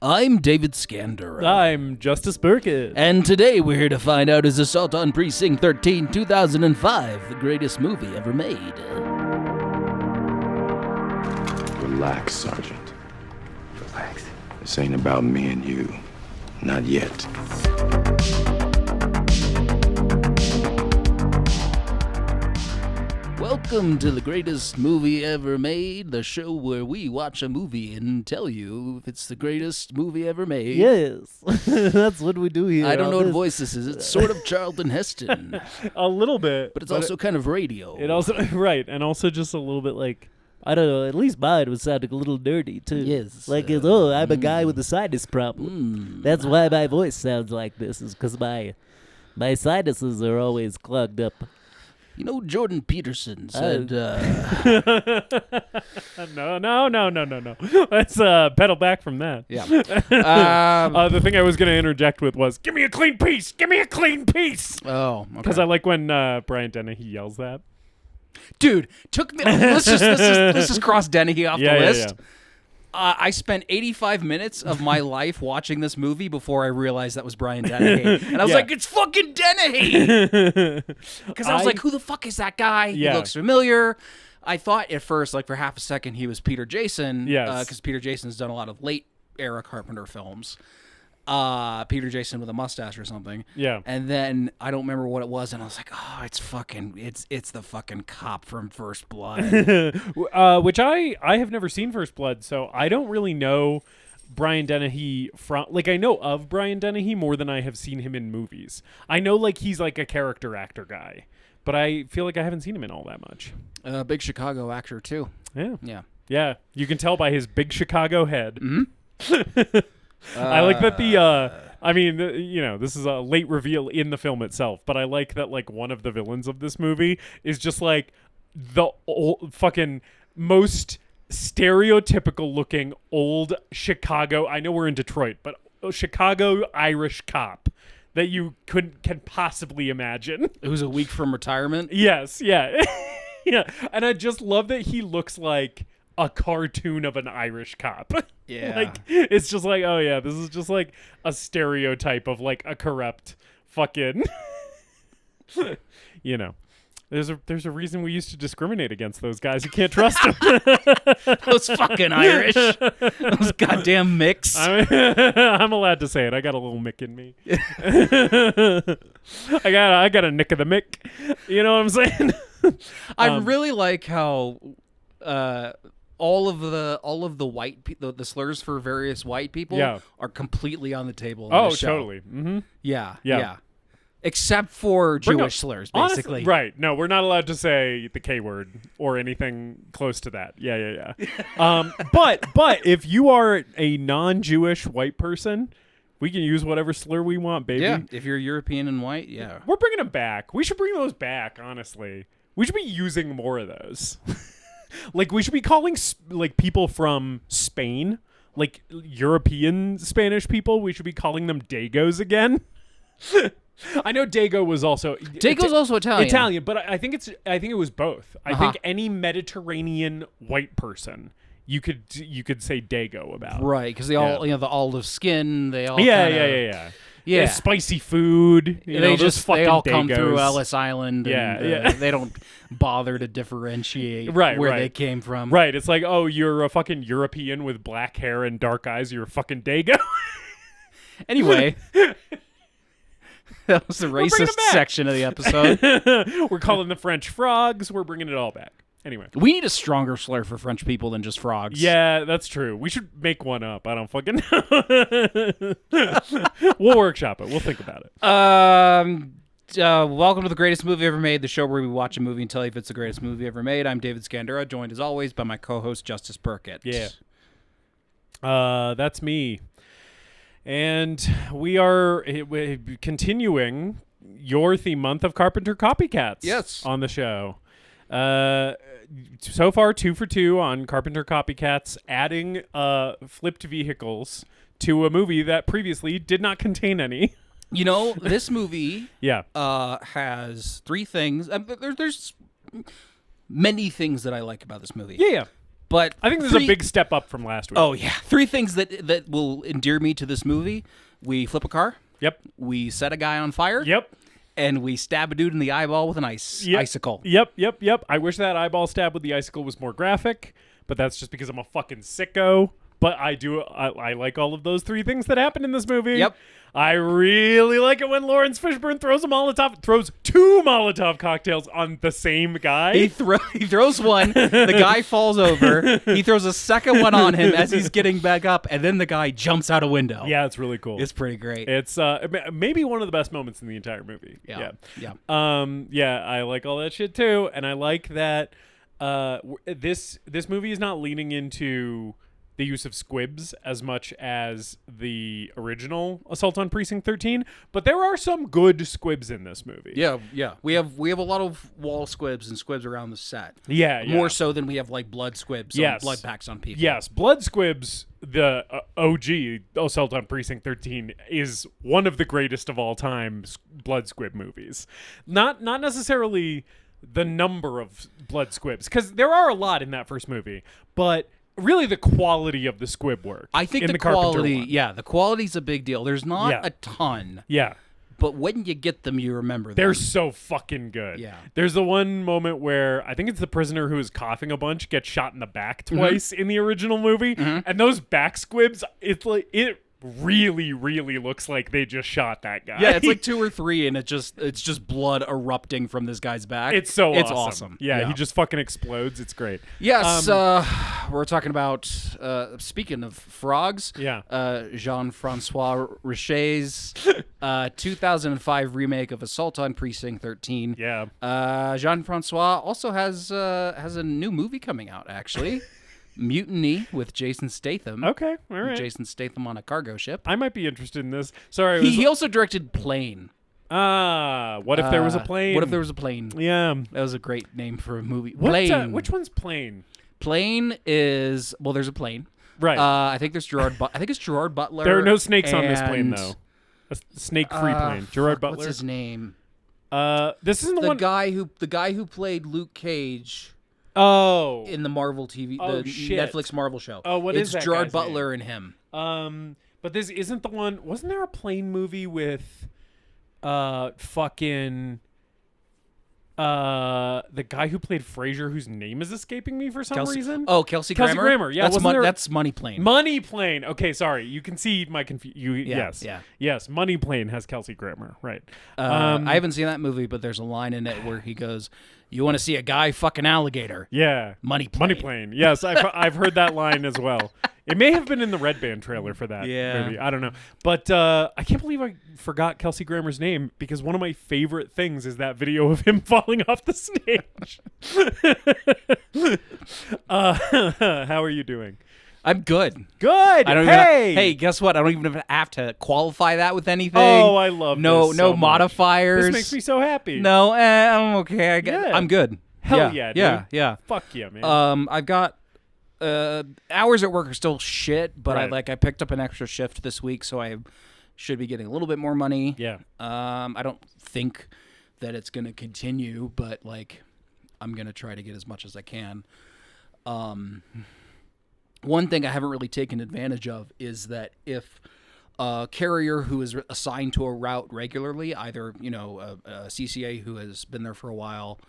I'm David Scander. I'm Justice Burkett. And today we're here to find out is Assault on Precinct 13, 2005, the greatest movie ever made. Relax, Sergeant. Relax. This ain't about me and you. Not yet. Welcome to the greatest movie ever made, the show where we watch a movie and tell you if it's the greatest movie ever made. Yes, that's what we do here. I don't know what voice this is. It's sort of Charlton Heston. A little bit. But it's also kind of radio. It also, right, and also just a little bit like, I don't know, at least mine was sounding a little dirty, too. Yes. Like, I'm a guy with a sinus problem. That's why my voice sounds like this, is because my sinuses are always clogged up. You know, Jordan Peterson said... No. Let's pedal back from that. Yeah. The thing I was going to interject with was, give me a clean piece! Give me a clean piece! Oh, okay. Because I like when Brian Dennehy yells that. Dude, took me... let's just cross Dennehy off the list. Yeah. I spent 85 minutes of my life watching this movie before I realized that was Brian Dennehy. And I was like, it's fucking Dennehy! Because I was like, who the fuck is that guy? Yeah. He looks familiar. I thought at first, like for half a second, he was Peter Jason. Yes. Because Peter Jason's done a lot of late-era Carpenter films. Peter Jason with a mustache or something. Yeah. And then I don't remember what it was, and I was like, oh, it's the fucking cop from First Blood. Which I have never seen First Blood, so I don't really know Brian Dennehy from, like, I know of Brian Dennehy more than I have seen him in movies. I know, like, he's like a character actor guy, but I feel like I haven't seen him in all that much. Big Chicago actor too. Yeah. Yeah. Yeah. You can tell by his big Chicago head. Mm-hmm. I like that this is a late reveal in the film itself, but I like that, like, one of the villains of this movie is just, like, the fucking most stereotypical looking old Chicago, I know we're in Detroit, but Chicago Irish cop that you can possibly imagine. Who's a week from retirement? Yes, yeah. Yeah, and I just love that he looks like a cartoon of an Irish cop. Yeah. Like, it's just like, oh yeah, this is just like a stereotype of like a corrupt fucking you know. There's a reason we used to discriminate against those guys. You can't trust them. Those fucking Irish. Those goddamn micks. I'm allowed to say it. I got a little mick in me. I got a nick of the mick. You know what I'm saying? I really like how all of the white the slurs for various white people are completely on the table in this show. Totally. Mm-hmm. Yeah. Except for Jewish slurs, basically. Honestly, right. No, we're not allowed to say the K word or anything close to that. Yeah. But if you are a non-Jewish white person, we can use whatever slur we want, baby. Yeah, if you're European and white, yeah. We're bringing them back. We should bring those back, honestly. We should be using more of those. Like, we should be calling, like, people from Spain, like, European Spanish people, we should be calling them Dagos again. I know Dago was also... Dago's also Italian. Italian, but I think it was both. I think any Mediterranean white person, you could say Dago about. Right, because they all, the olive skin, they all Yeah, spicy food. They all come through Ellis Island. Yeah, They don't bother to differentiate where they came from. Right. It's like, oh, you're a fucking European with black hair and dark eyes. You're a fucking Dago. Anyway, that was the racist section of the episode. We're calling the French frogs. We're bringing it all back. Anyway. We need a stronger slur for French people than just frogs. Yeah, that's true. We should make one up. I don't fucking know. We'll workshop it. We'll think about it. Welcome to the greatest movie ever made, the show where we watch a movie and tell you if it's the greatest movie ever made. I'm David Scandera, joined as always by my co-host Justice Burkett. Yeah. That's me. And we are continuing your theme month of Carpenter copycats on the show. So far, 2 for 2 on Carpenter copycats, adding flipped vehicles to a movie that previously did not contain any. You know, this movie has 3 things. There's many things that I like about this movie. Yeah. But I think there's a big step up from last week. Oh yeah, 3 things that will endear me to this movie: we flip a car. Yep. We set a guy on fire. Yep. And we stab a dude in the eyeball with an icicle. Yep. I wish that eyeball stab with the icicle was more graphic, but that's just because I'm a fucking sicko. But I like all of those 3 things that happen in this movie. Yep. I really like it when Laurence Fishburne throws 2 Molotov cocktails on the same guy. He throws one, the guy falls over, he throws a second one on him as he's getting back up, and then the guy jumps out a window. Yeah, it's really cool. It's pretty great. It's maybe one of the best moments in the entire movie. Yeah. I like all that shit too, and I like that this movie is not leaning into the use of squibs as much as the original Assault on Precinct 13, but there are some good squibs in this movie. Yeah. We have a lot of wall squibs and squibs around the set. Yeah. More so than we have like blood squibs, blood packs on people. Yes, blood squibs. The OG Assault on Precinct 13 is one of the greatest of all time blood squib movies. Not necessarily the number of blood squibs, because there are a lot in that first movie, but really the quality of the squib work. I think the quality, the quality's a big deal. There's not a ton. Yeah. But when you get them, you remember them. They're so fucking good. Yeah. There's the one moment where I think it's the prisoner who is coughing a bunch gets shot in the back twice in the original movie. And those back squibs, it really, really looks like they just shot that guy. Yeah, it's like 2 or 3, and it's just blood erupting from this guy's back. It's awesome. Yeah, he just fucking explodes. It's great. Yes, we're talking about, speaking of frogs, Jean-Francois Richet's 2005 remake of Assault on Precinct 13. Yeah. Jean-Francois also has a new movie coming out, actually. Mutiny with Jason Statham. Okay, all right. Jason Statham on a cargo ship. I might be interested in this. Sorry. He also directed Plane. What if there was a plane? What if there was a plane? Yeah. That was a great name for a movie. Plane. Which one's Plane? Plane is, there's a plane. Right. I think there's I think it's Gerard Butler. There are no snakes on this plane, though. A snake-free plane. Gerard Butler. What's his name? This isn't the one. The guy who played Luke Cage. Oh. In the Marvel TV, Netflix Marvel show. Oh, what is that? It's Gerard Butler and him. But this isn't the one. Wasn't there a plane movie with, fucking, the guy who played Frasier, whose name is escaping me for some reason? Oh, Kelsey Grammer. Kelsey Grammer. Yeah, that's Money Plane. Money Plane. Okay, sorry. You can see my confusion. Yes. Yeah. Yes. Money Plane has Kelsey Grammer. Right. I haven't seen that movie, but there's a line in it where he goes, "You want to see a guy fuck an alligator?" Yeah. Money Plane. Money Plane. Yes, I've heard that line as well. It may have been in the Red Band trailer for that movie. I don't know. But I can't believe I forgot Kelsey Grammer's name, because one of my favorite things is that video of him falling off the stage. How are you doing? I'm good. Good. Hey, guess what? I don't even have to qualify that with anything. Oh, I love this so no modifiers. This makes me so happy. No, I'm okay. I'm good. Hell yeah, dude. Yeah. Fuck yeah, man. I've got hours at work are still shit, but Right. I picked up an extra shift this week, so I should be getting a little bit more money. Yeah. I don't think that it's going to continue, but I'm going to try to get as much as I can. One thing I haven't really taken advantage of is that if a carrier who is assigned to a route regularly, either a CCA who has been there for a while,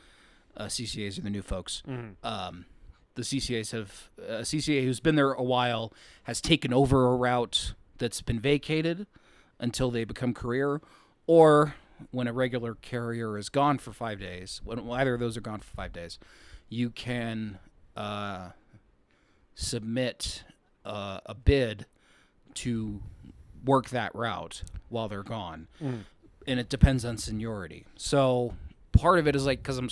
CCAs are the new folks. The CCAs have a CCA who's been there a while has taken over a route that's been vacated until they become career, or when a regular carrier is gone for 5 days, when either of those are gone for 5 days, you can submit a bid to work that route while they're gone. And it depends on seniority. So part of it is because I'm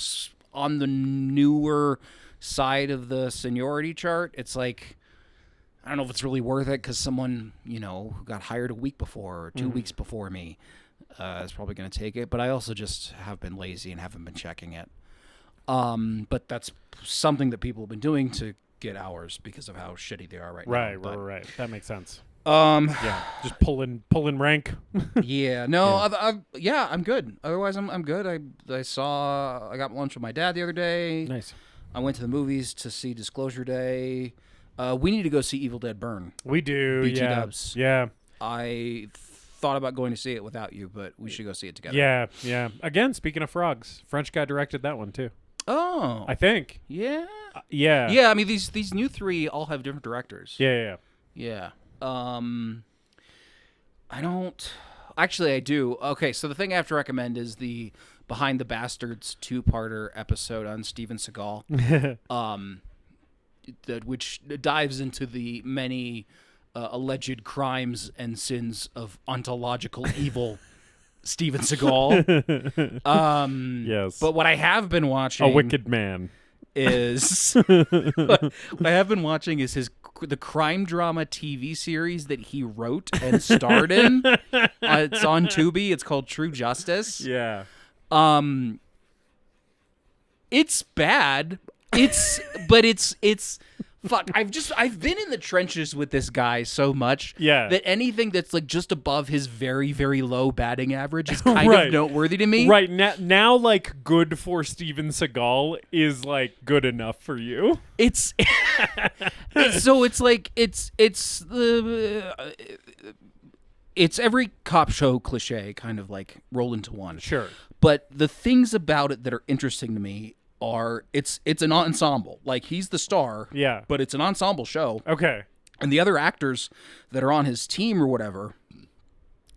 on the newer side of the seniority chart, it's I don't know if it's really worth it, because someone who got hired a week before or 2 weeks before me is probably going to take it. But I also just have been lazy and haven't been checking it. But that's something that people have been doing to get hours because of how shitty they are right now. Right. That makes sense. Just pulling rank. Yeah. No. I'm good. Otherwise, I'm good. I got lunch with my dad the other day. Nice. I went to the movies to see Disclosure Day. We need to go see Evil Dead Byrne. We do, BT yeah. Dubs. Yeah. I thought about going to see it without you, but we should go see it together. Yeah, yeah. Again, speaking of frogs, French guy directed that one too. Oh. I think. Yeah. Yeah. Yeah, I mean these new 3 all have different directors. Yeah. Yeah. I don't. Actually, I do. Okay, so the thing I have to recommend is the Behind the Bastards 2-parter episode on Steven Seagal, which dives into the many alleged crimes and sins of ontological evil Steven Seagal. Yes. But what I have been watching, A wicked man. is what I have been watching is the crime drama TV series that he wrote and starred in. It's on Tubi. It's called True Justice. Yeah. It's bad. It's fuck. I've been in the trenches with this guy so much that anything that's like just above his very, very low batting average is kind of noteworthy to me. Right. Now like good for Steven Seagal is like good enough for you. It's every cop show cliche kind of like rolled into one. Sure. But the things about it that are interesting to me are it's an ensemble. Like he's the star. Yeah. But it's an ensemble show. Okay. And the other actors that are on his team or whatever,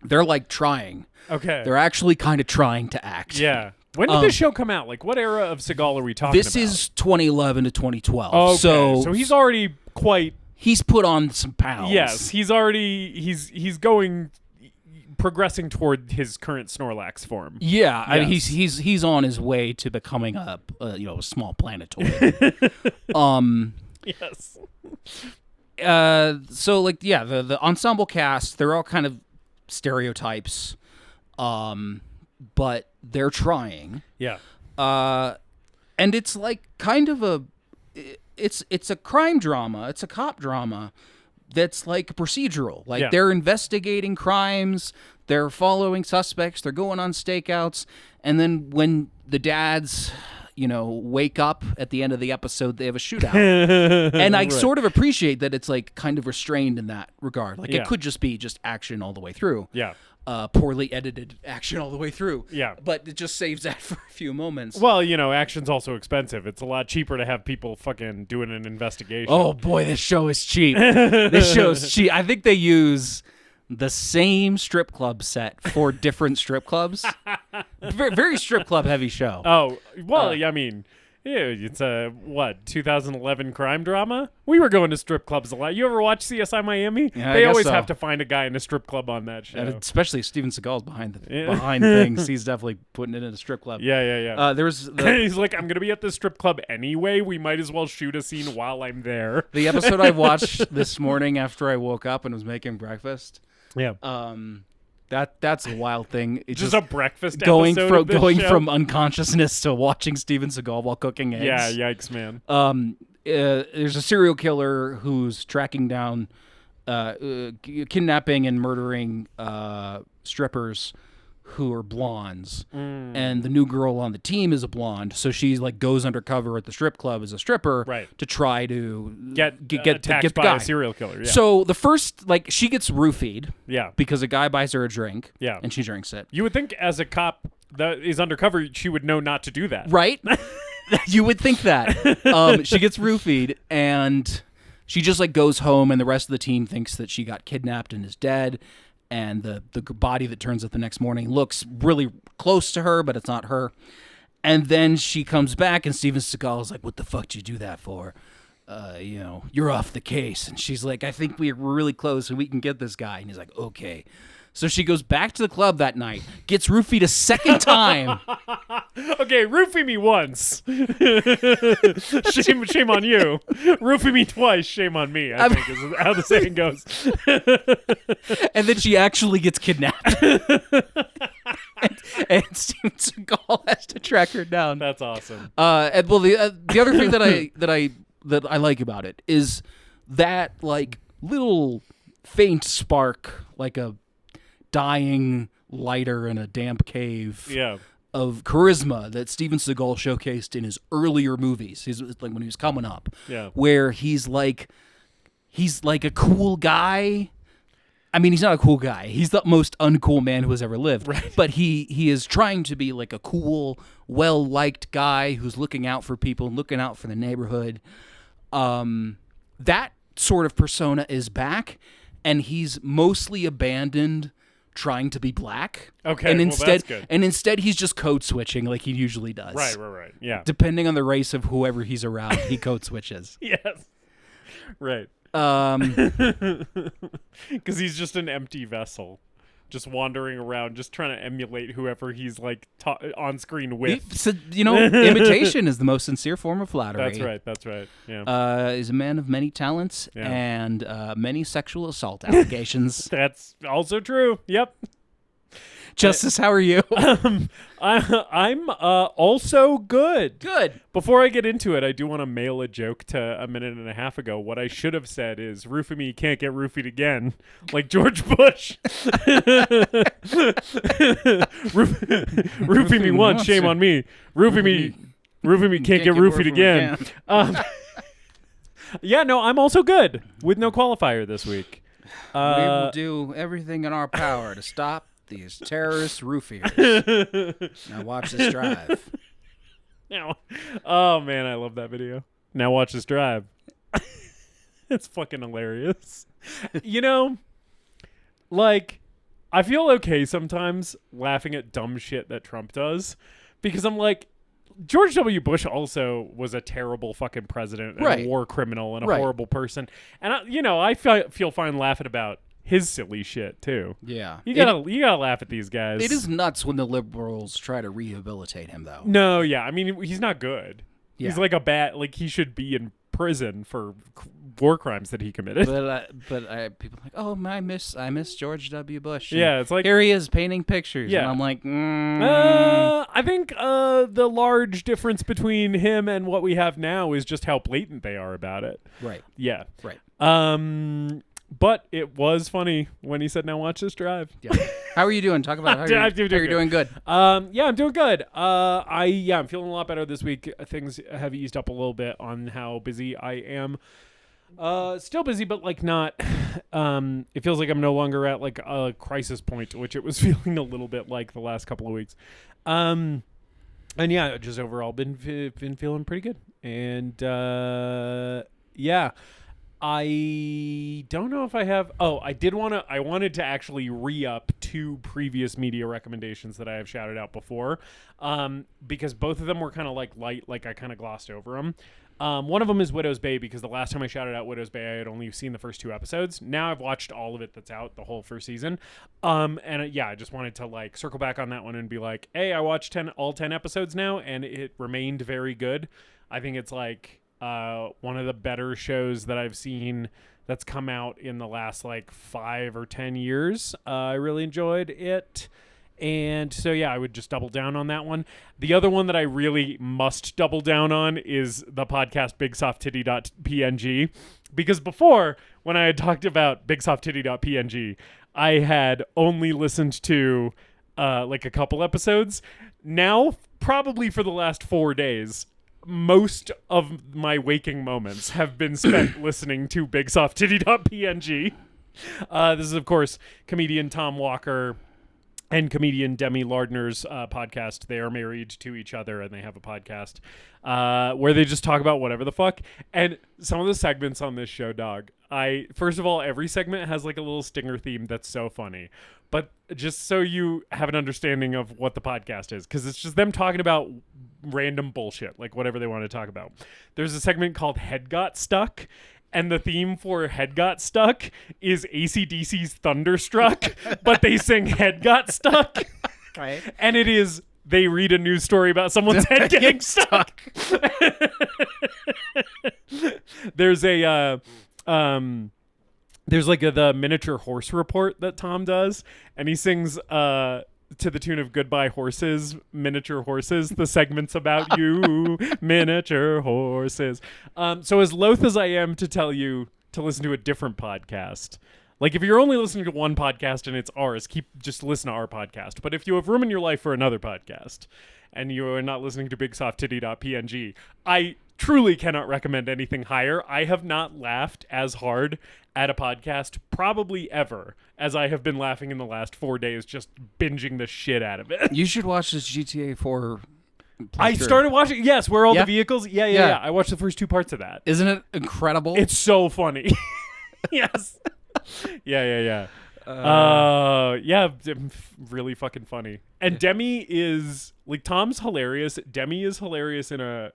they're like trying. Okay. They're actually kind of trying to act. Yeah. When did this show come out? Like what era of Seagal are we talking about? This is 2011 to 2012. Okay. So he's already quite. He's put on some pounds. Yes, he's going progressing toward his current Snorlax form. Yeah, I mean, Yes. he's on his way to becoming a small planetoid. Yes. So like the ensemble cast, they're all kind of stereotypes, but they're trying. Yeah. And it's like kind of it's a crime drama. It's a cop drama that's like procedural. Like they're investigating crimes, they're following suspects, they're going on stakeouts, and then when the dads, wake up at the end of the episode, they have a shootout. And I sort of appreciate that it's like kind of restrained in that regard. Like it could just be just action all the way through. Yeah. Poorly edited action all the way through. Yeah. But it just saves that for a few moments. Well, action's also expensive. It's a lot cheaper to have people fucking doing an investigation. Oh boy, this show is cheap. This show's cheap. I think they use the same strip club set for different strip clubs. Very, very strip club heavy show. Oh, well, I mean, it's a 2011 crime drama? We were going to strip clubs a lot. You ever watch CSI Miami? Yeah, they I guess always so. have to find a guy in a strip club on that show. And especially Steven Seagal's behind things. He's definitely putting it in a strip club. Yeah. There's He's like, I'm going to be at this strip club anyway. We might as well shoot a scene while I'm there. the episode I watched this morning after I woke up and was making breakfast. Yeah. That's a wild thing. It's just a breakfast going episode from of this going show? from unconsciousness to watching Steven Seagal while cooking eggs. Yeah, yikes, man. There's a serial killer who's tracking down, kidnapping and murdering strippers who are blondes, and the new girl on the team is a blonde, so she like goes undercover at the strip club as a stripper, Right. to try to Get attacked the by guy. a serial killer. Yeah. So the first, she gets roofied yeah. because a guy buys her a drink, Yeah. and she drinks it. You would think as a cop that is undercover, she would know not to do that. Right? You would think that. She gets roofied, and she just goes home, and the rest of the team thinks that she got kidnapped and is dead. And the body that turns up the next morning looks really close to her, but it's not her. And then she comes back, and Steven Seagal is like, "What the fuck did you do that for? You're off the case." And she's like, "I think we're really close, and we can get this guy." And he's like, "Okay." So she goes back to the club that night, gets roofied a second time. Okay, roofie me once. shame on you. Roofie me twice, shame on me, I think is how the saying goes. And then she actually gets kidnapped. and Steven Seagal has to track her down. That's awesome. And well, the other thing that I like about it is that little faint spark, like a dying lighter in a damp cave. Yeah. charisma that Steven Seagal showcased in his earlier movies. He's like when he was coming up, where he's like a cool guy. I mean, he's not a cool guy. He's the most uncool man who has ever lived. Right. But he is trying to be like a cool, well-liked guy who's looking out for people, looking out for the neighborhood. That sort of persona is back, and he's mostly abandoned trying to be black. Okay, and that's good. And instead he's just code switching like he usually does. Right. Yeah. Depending on the race of whoever he's around, he code switches. Yes. Right. Because he's just an empty vessel, just wandering around, just trying to emulate whoever he's like on screen with. So, imitation is the most sincere form of flattery. That's right. Yeah. He's a man of many talents and many sexual assault allegations. That's also true. Yep. Justice, how are you? I'm also good. Good. Before I get into it, I do want to mail a joke to a minute and a half ago. What I should have said is, roofie me can't get roofied again, like George Bush. Roofie me once, shame on me. Roofie me can't get roofied again. Yeah, no, I'm also good with no qualifier this week. We will do everything in our power to stop these terrorist roofiers. Now watch this drive. Oh man, I love that video. Now watch this drive. It's fucking hilarious. Like, I feel okay sometimes laughing at dumb shit that Trump does, because I'm like, George W. Bush also was a terrible fucking president and a war criminal and a horrible person. And I feel fine laughing about his silly shit too. Yeah, you gotta laugh at these guys. It is nuts when the liberals try to rehabilitate him, though. No, yeah, I mean, he's not good. Yeah. He's like he should be in prison for war crimes that he committed. But people are like, oh, I miss George W. Bush. Yeah, it's like, here he is painting pictures. Yeah. And I'm like, I think the large difference between him and what we have now is just how blatant they are about it. Right. Yeah. Right. But it was funny when he said, now watch this drive. Yeah. How are you doing? Talk about how you're doing good. Yeah, I'm doing good. I'm feeling a lot better this week. Things have eased up a little bit on how busy I am. Still busy, but like not. It feels like I'm no longer at like a crisis point, which it was feeling a little bit like the last couple of weeks. And yeah, just overall been feeling pretty good. And yeah. I don't know if I have. Oh, I wanted to actually re-up 2 previous media recommendations that I have shouted out before, because both of them were kind of like light, like I kind of glossed over them. One of them is Widow's Bay, because the last time I shouted out Widow's Bay, I had only seen the first 2 episodes. Now I've watched all of it that's out, the whole first season. I just wanted to like circle back on that one and be like, hey, I watched all 10 episodes now, and it remained very good. I think it's like one of the better shows that I've seen that's come out in the last like 5 or 10 years. I really enjoyed it. And so, yeah, I would just double down on that one. The other one that I really must double down on is the podcast BigSoftTitty.png, because before, when I had talked about BigSoftTitty.png, I had only listened to like a couple episodes. Now, probably for the last 4 days, most of my waking moments have been spent listening to BigSoftTitty.png. This is, of course, comedian Tom Walker and comedian Demi Lardner's podcast. They are married to each other, and they have a podcast where they just talk about whatever the fuck. And some of the segments on this show, dog, first of all, every segment has like a little stinger theme that's so funny. But just so you have an understanding of what the podcast is, because it's just them talking about random bullshit, like whatever they want to talk about. There's a segment called Head Got Stuck, and the theme for Head Got Stuck is AC/DC's Thunderstruck, but they sing Head Got Stuck. Right. And it is, they read a news story about someone's head getting stuck. There's like the miniature horse report that Tom does, and he sings to the tune of Goodbye Horses, Miniature Horses, the segment's about you, miniature horses. So as loath as I am to tell you to listen to a different podcast, Like, if you're only listening to one podcast and it's ours, just listen to our podcast. But if you have room in your life for another podcast and you are not listening to BigSoftTitty.png, I truly cannot recommend anything higher. I have not laughed as hard at a podcast probably ever as I have been laughing in the last 4 days just binging the shit out of it. You should watch this GTA 4 I started watching, yes, where all Yeah? the vehicles, yeah. I watched the first 2 parts of that. Isn't it incredible? It's so funny. Yes. Yeah. Really fucking funny. And Demi is like, Tom's hilarious. Demi is hilarious in a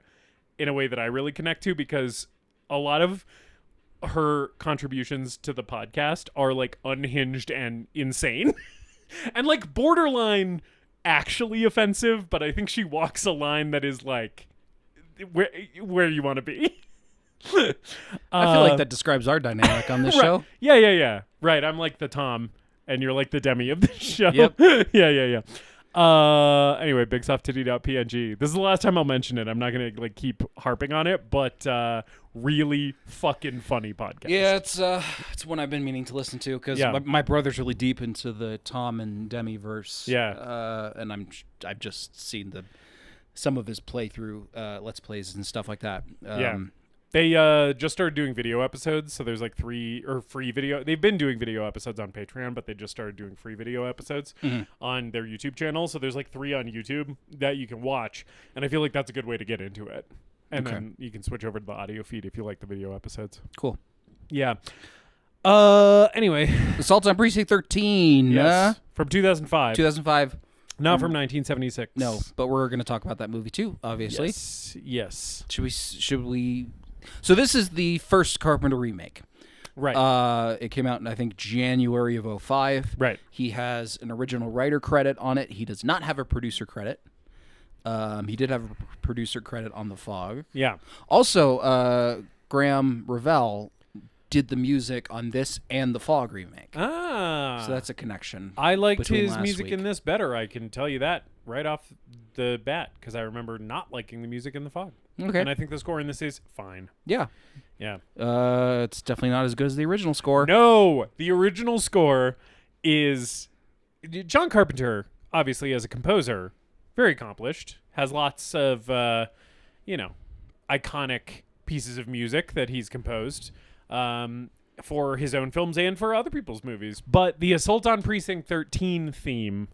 way that I really connect to, because a lot of her contributions to the podcast are like unhinged and insane and like borderline actually offensive, but I think she walks a line that is like where you want to be. I feel like that describes our dynamic on this right. show. Yeah. Right. I'm like the Tom, and you're like the Demi of the show. Yep. Yeah. Anyway, BigSoftTitty.png. This is the last time I'll mention it. I'm not gonna like keep harping on it, but really fucking funny podcast. Yeah, it's one I've been meaning to listen to, because my brother's really deep into the Tom and Demi verse. Yeah. And I've just seen some of his playthrough Let's Plays and stuff like that. They just started doing video episodes, so there's like 3 or free video. They've been doing video episodes on Patreon, but they just started doing free video episodes on their YouTube channel. So there's like 3 on YouTube that you can watch, and I feel like that's a good way to get into it. And then you can switch over to the audio feed if you like the video episodes. Cool. Yeah. Anyway, Assault on Precinct 13. Yes. From 2005. 2005. Not from 1976. No, but we're going to talk about that movie too, obviously. Yes. Should we? So this is the first Carpenter remake. Right. It came out in, I think, January of 2005. Right. He has an original writer credit on it. He does not have a producer credit. He did have a producer credit on The Fog. Yeah. Also, Graham Revell did the music on this and The Fog remake. Ah. So that's a connection. I liked between his last music week. in this better. I can tell you that right off the bat, because I remember not liking the music in The Fog. Okay. And I think the score in this is fine. Yeah. Yeah. It's definitely not as good as the original score. No, the original score is John Carpenter, obviously as a composer, very accomplished, has lots of, iconic pieces of music that he's composed for his own films and for other people's movies. But the Assault on Precinct 13 theme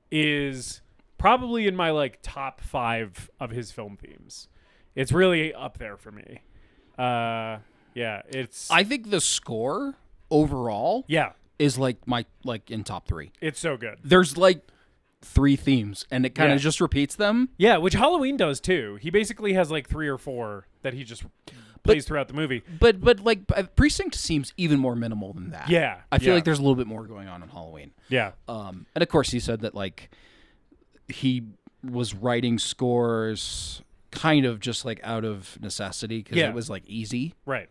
is probably in my like top 5 of his film themes. It's really up there for me. It's. I think the score overall, is like in top 3. It's so good. There's like 3 themes, and it kind of just repeats them. Yeah, which Halloween does too. He basically has like 3 or 4 that he just plays throughout the movie. But like Precinct seems even more minimal than that. Yeah, I feel like there's a little bit more going on in Halloween. Yeah. And of course he said that like he was writing scores kind of just like out of necessity, because it was like easy. Right.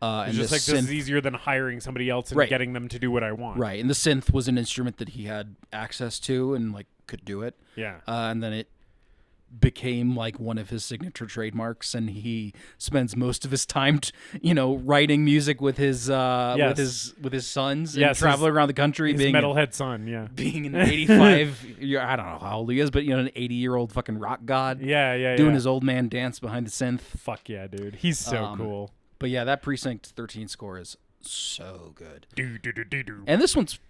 And just like, synth, this is easier than hiring somebody else and getting them to do what I want. Right. And the synth was an instrument that he had access to and like could do it. Yeah. And then it became like one of his signature trademarks, and he spends most of his time writing music with his with his sons and traveling around the country, his being metalhead son, being an 85 I don't know how old he is, but an 80-year-old fucking rock god, doing his old man dance behind the synth. Fuck yeah, dude, he's so cool. But yeah, that Precinct 13 score is so good. Do. And this one's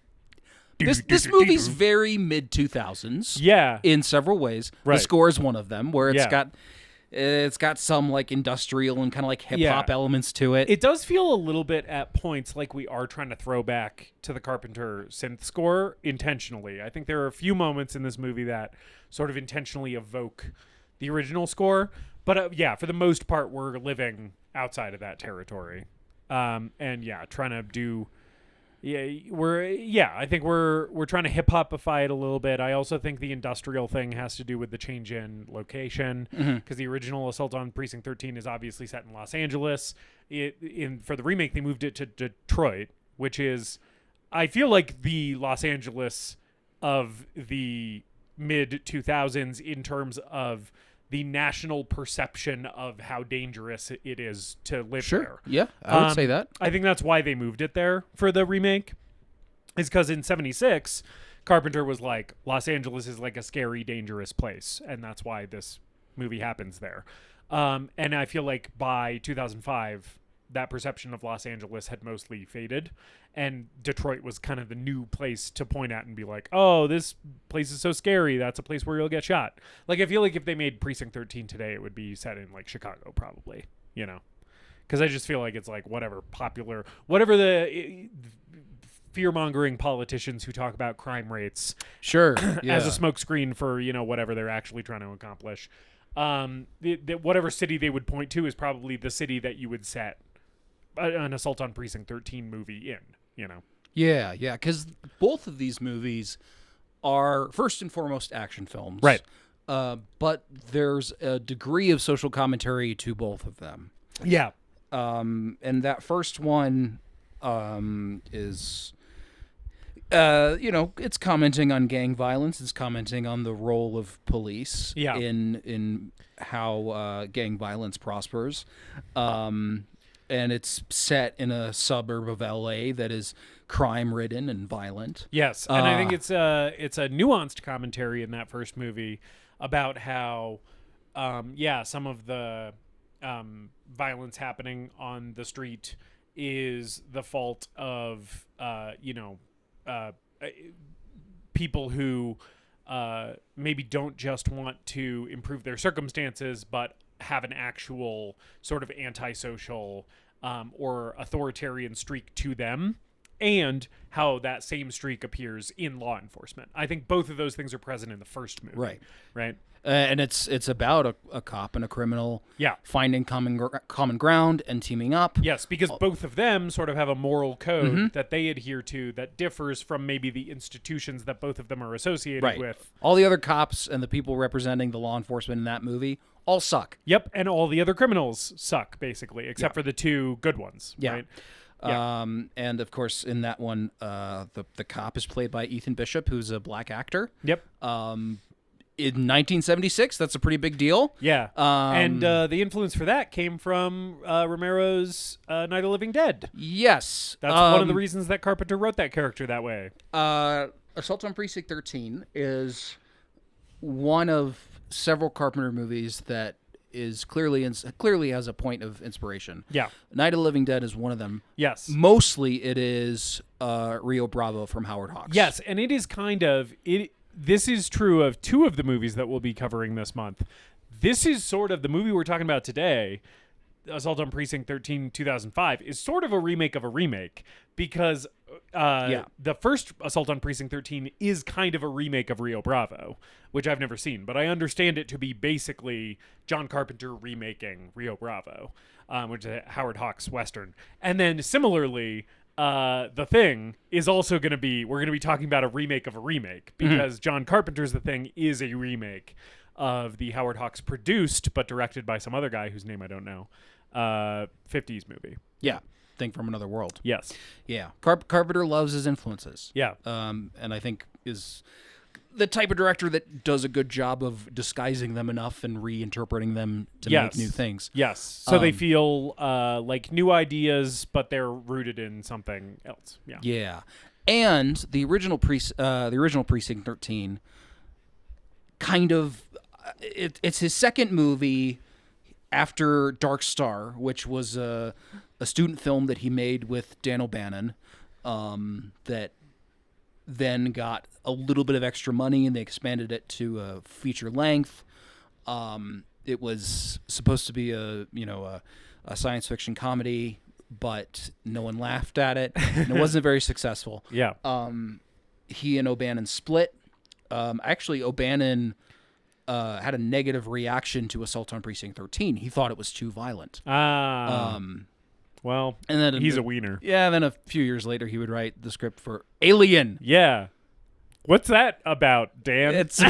this movie's very mid 2000s. Yeah. In several ways. Right. The score is one of them, where it's got some like industrial and kind of like hip hop elements to it. It does feel a little bit at points like we are trying to throw back to the Carpenter synth score intentionally. I think there are a few moments in this movie that sort of intentionally evoke the original score, but for the most part we're living outside of that territory. Trying to do I think we're trying to hip-hopify it a little bit. I also think the industrial thing has to do with the change in location, because the original Assault on Precinct 13 is obviously set in Los Angeles. For the remake, they moved it to Detroit, which is, I feel like, the Los Angeles of the mid-2000s in terms of the national perception of how dangerous it is to live Sure. there. Yeah, I would say that. I think that's why they moved it there for the remake, is because in 76, Carpenter was like, Los Angeles is like a scary, dangerous place, and that's why this movie happens there. And I feel like by 2005, that perception of Los Angeles had mostly faded, and Detroit was kind of the new place to point at and be like, oh, this place is so scary, that's a place where you'll get shot. Like, I feel like if they made Precinct 13 today, it would be set in like Chicago, probably, you know, because I just feel like it's like whatever the fear-mongering politicians who talk about crime rates Sure. Yeah. as a smokescreen for, you know, whatever they're actually trying to accomplish. Whatever city they would point to is probably the city that you would set an Assault on Precinct 13 movie in, you know? Yeah, because both of these movies are first and foremost action films. Right. But there's a degree of social commentary to both of them. Yeah. And that first one is, it's commenting on gang violence. It's commenting on the role of police in how gang violence prospers. And it's set in a suburb of LA that is crime-ridden and violent. Yes, and I think it's a nuanced commentary in that first movie about how, some of the violence happening on the street is the fault of, people who maybe don't just want to improve their circumstances, but have an actual sort of antisocial or authoritarian streak to them, and how that same streak appears in law enforcement. I think both of those things are present in the first movie. Right. And it's about a cop and a criminal finding common ground and teaming up. Yes, because both of them sort of have a moral code that they adhere to that differs from maybe the institutions that both of them are associated with. All the other cops and the people representing the law enforcement in that movie all suck. Yep, and all the other criminals suck, basically, except for the two good ones. Yeah. Right? And of course, in that one, the cop is played by Ethan Bishop, who's a black actor. Yep. In 1976, that's a pretty big deal. Yeah. And the influence for that came from Romero's Night of the Living Dead. Yes. That's one of the reasons that Carpenter wrote that character that way. Assault on Precinct 13 is one of several Carpenter movies that is clearly has a point of inspiration. Yeah. Night of the Living Dead is one of them. Yes. Mostly it is Rio Bravo from Howard Hawks. Yes, and it is kind of it. This is true of two of the movies that we'll be covering this month. This is sort of the movie we're talking about today, Assault on Precinct 13, 2005, is sort of a remake of a remake, because the first Assault on Precinct 13 is kind of a remake of Rio Bravo, which I've never seen, but I understand it to be basically John Carpenter remaking Rio Bravo, which is a Howard Hawks Western. And then similarly, The Thing is also we're going to be talking about a remake of a remake, because John Carpenter's The Thing is a remake of the Howard Hawks produced but directed by some other guy whose name I don't know, 50s movie. Yeah. Thing from Another World. Yes. Yeah. Carpenter loves his influences. Yeah. And I think is the type of director that does a good job of disguising them enough and reinterpreting them to make new things. Yes. So they feel like new ideas, but they're rooted in something else. Yeah. Yeah. And the original Precinct 13 kind of it's his second movie after Dark Star, which was a student film that he made with Dan O'Bannon, that then got a little bit of extra money and they expanded it to a feature length. It was supposed to be a science fiction comedy, but no one laughed at it, and it wasn't very successful. Yeah. He and O'Bannon split. Actually, O'Bannon had a negative reaction to Assault on Precinct 13. He thought it was too violent. Well, and then he's a wiener. Yeah, and then a few years later, he would write the script for Alien. Yeah. What's that about, Dan? It's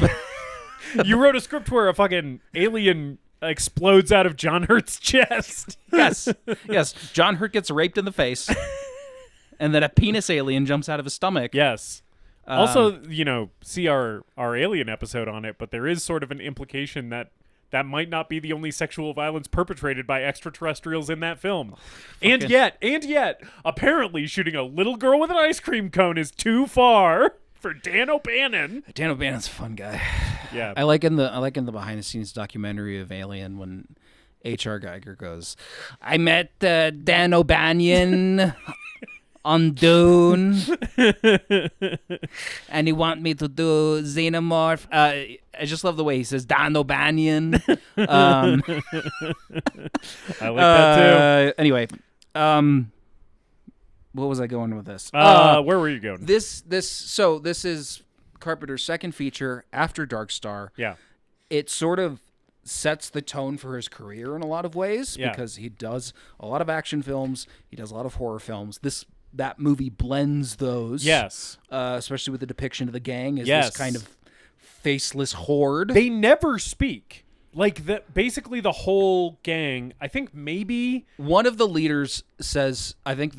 you wrote a script where a fucking alien explodes out of John Hurt's chest. Yes. John Hurt gets raped in the face, and then a penis alien jumps out of his stomach. Yes. Also, see our Alien episode on it, but there is sort of an implication that that might not be the only sexual violence perpetrated by extraterrestrials in that film. And yet, apparently shooting a little girl with an ice cream cone is too far for Dan O'Bannon. Dan O'Bannon's a fun guy. Yeah. I like in the behind the scenes documentary of Alien when H.R. Geiger goes, I met Dan O'Bannon on Dune, and he want me to do Xenomorph. I just love the way he says Dan O'Bannon. I like that too. Anyway, what was I going with this? Where were you going? This is Carpenter's second feature after Dark Star. Yeah. It sort of sets the tone for his career in a lot of ways because he does a lot of action films. He does a lot of horror films. That movie blends those. Yes. Especially with the depiction of the gang as Yes. this kind of faceless horde. They never speak. Like, basically the whole gang, I think maybe... One of the leaders says, I think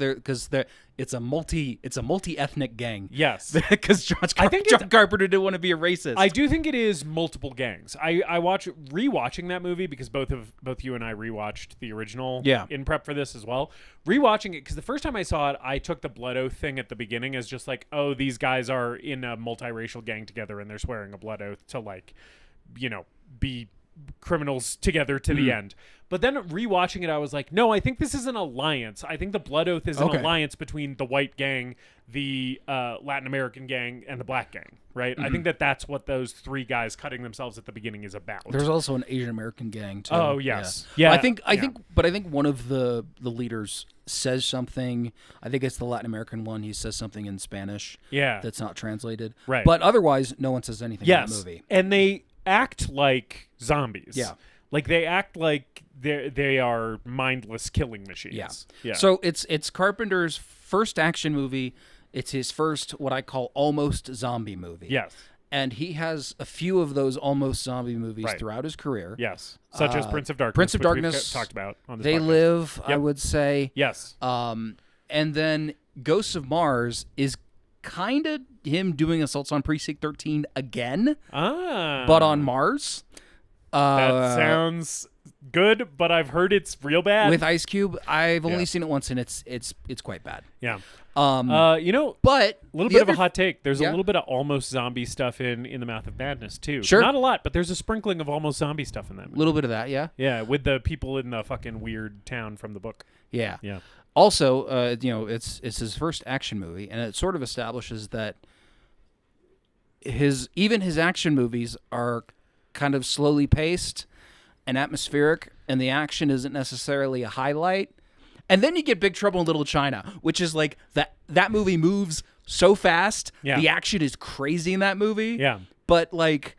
it's a multi-ethnic gang. Yes. Because John Carpenter didn't want to be a racist. I do think it is multiple gangs. I rewatching that movie because both you and I rewatched the original in prep for this as well. Rewatching it because the first time I saw it, I took the blood oath thing at the beginning as just like, oh, these guys are in a multiracial gang together and they're swearing a blood oath to, like, you know, be criminals together to the end. But then rewatching it, I was like, no, I think this is an alliance. I think the blood oath is an alliance between the white gang, the Latin American gang, and the black gang, right? I think that's what those three guys cutting themselves at the beginning is about. There's also an Asian American gang too. Oh yes, I think one of the leaders says something. I think it's the Latin American one. He says something in Spanish. That's not translated. Right. But otherwise, no one says anything in the movie. And they act like zombies. Yeah. Like they act like they are mindless killing machines. Yeah. So it's Carpenter's first action movie. It's his first what I call almost zombie movie. Yes. And he has a few of those almost zombie movies throughout his career. Yes. Such as Prince of Darkness. Prince of Darkness. We've talked about on this They podcast. Live, I would say. Yes. And then Ghosts of Mars is kind of him doing Assaults on Precinct 13 again, but on Mars. That sounds good, but I've heard it's real bad. With Ice Cube, I've only seen it once, and it's quite bad. Yeah. But a little bit of a hot take. There's a little bit of almost zombie stuff in The Mouth of Madness too. Sure. Not a lot, but there's a sprinkling of almost zombie stuff in that movie. A little bit of that, yeah. Yeah, with the people in the fucking weird town from the book. Yeah. Yeah. Also, it's his first action movie, and it sort of establishes that his action movies are kind of slowly paced and atmospheric, and the action isn't necessarily a highlight. And then you get Big Trouble in Little China, which is like that movie moves so fast. Yeah. The action is crazy in that movie. Yeah. But like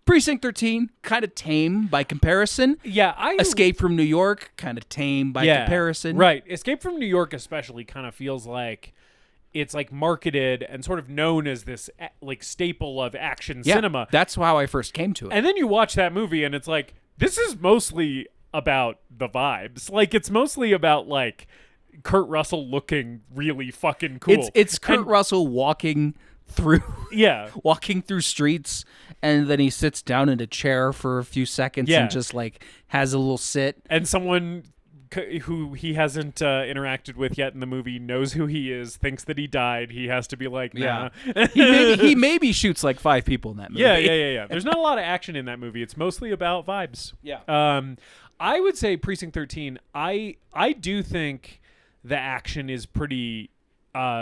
Precinct 13, kind of tame by comparison. Yeah, Escape from New York, kind of tame by comparison. Right. Escape from New York especially kind of feels like it's like marketed and sort of known as this like staple of action cinema. That's how I first came to it. And then you watch that movie and it's like, this is mostly about the vibes. Like, it's mostly about like Kurt Russell looking really fucking cool. It's Kurt Russell walking through streets, and then he sits down in a chair for a few seconds and just like has a little sit. And someone who he hasn't interacted with yet in the movie knows who he is, thinks that he died. He has to be like, nah. he maybe shoots like 5 people in that movie. Yeah. There's not a lot of action in that movie. It's mostly about vibes. Yeah. I would say Precinct 13, I do think the action is pretty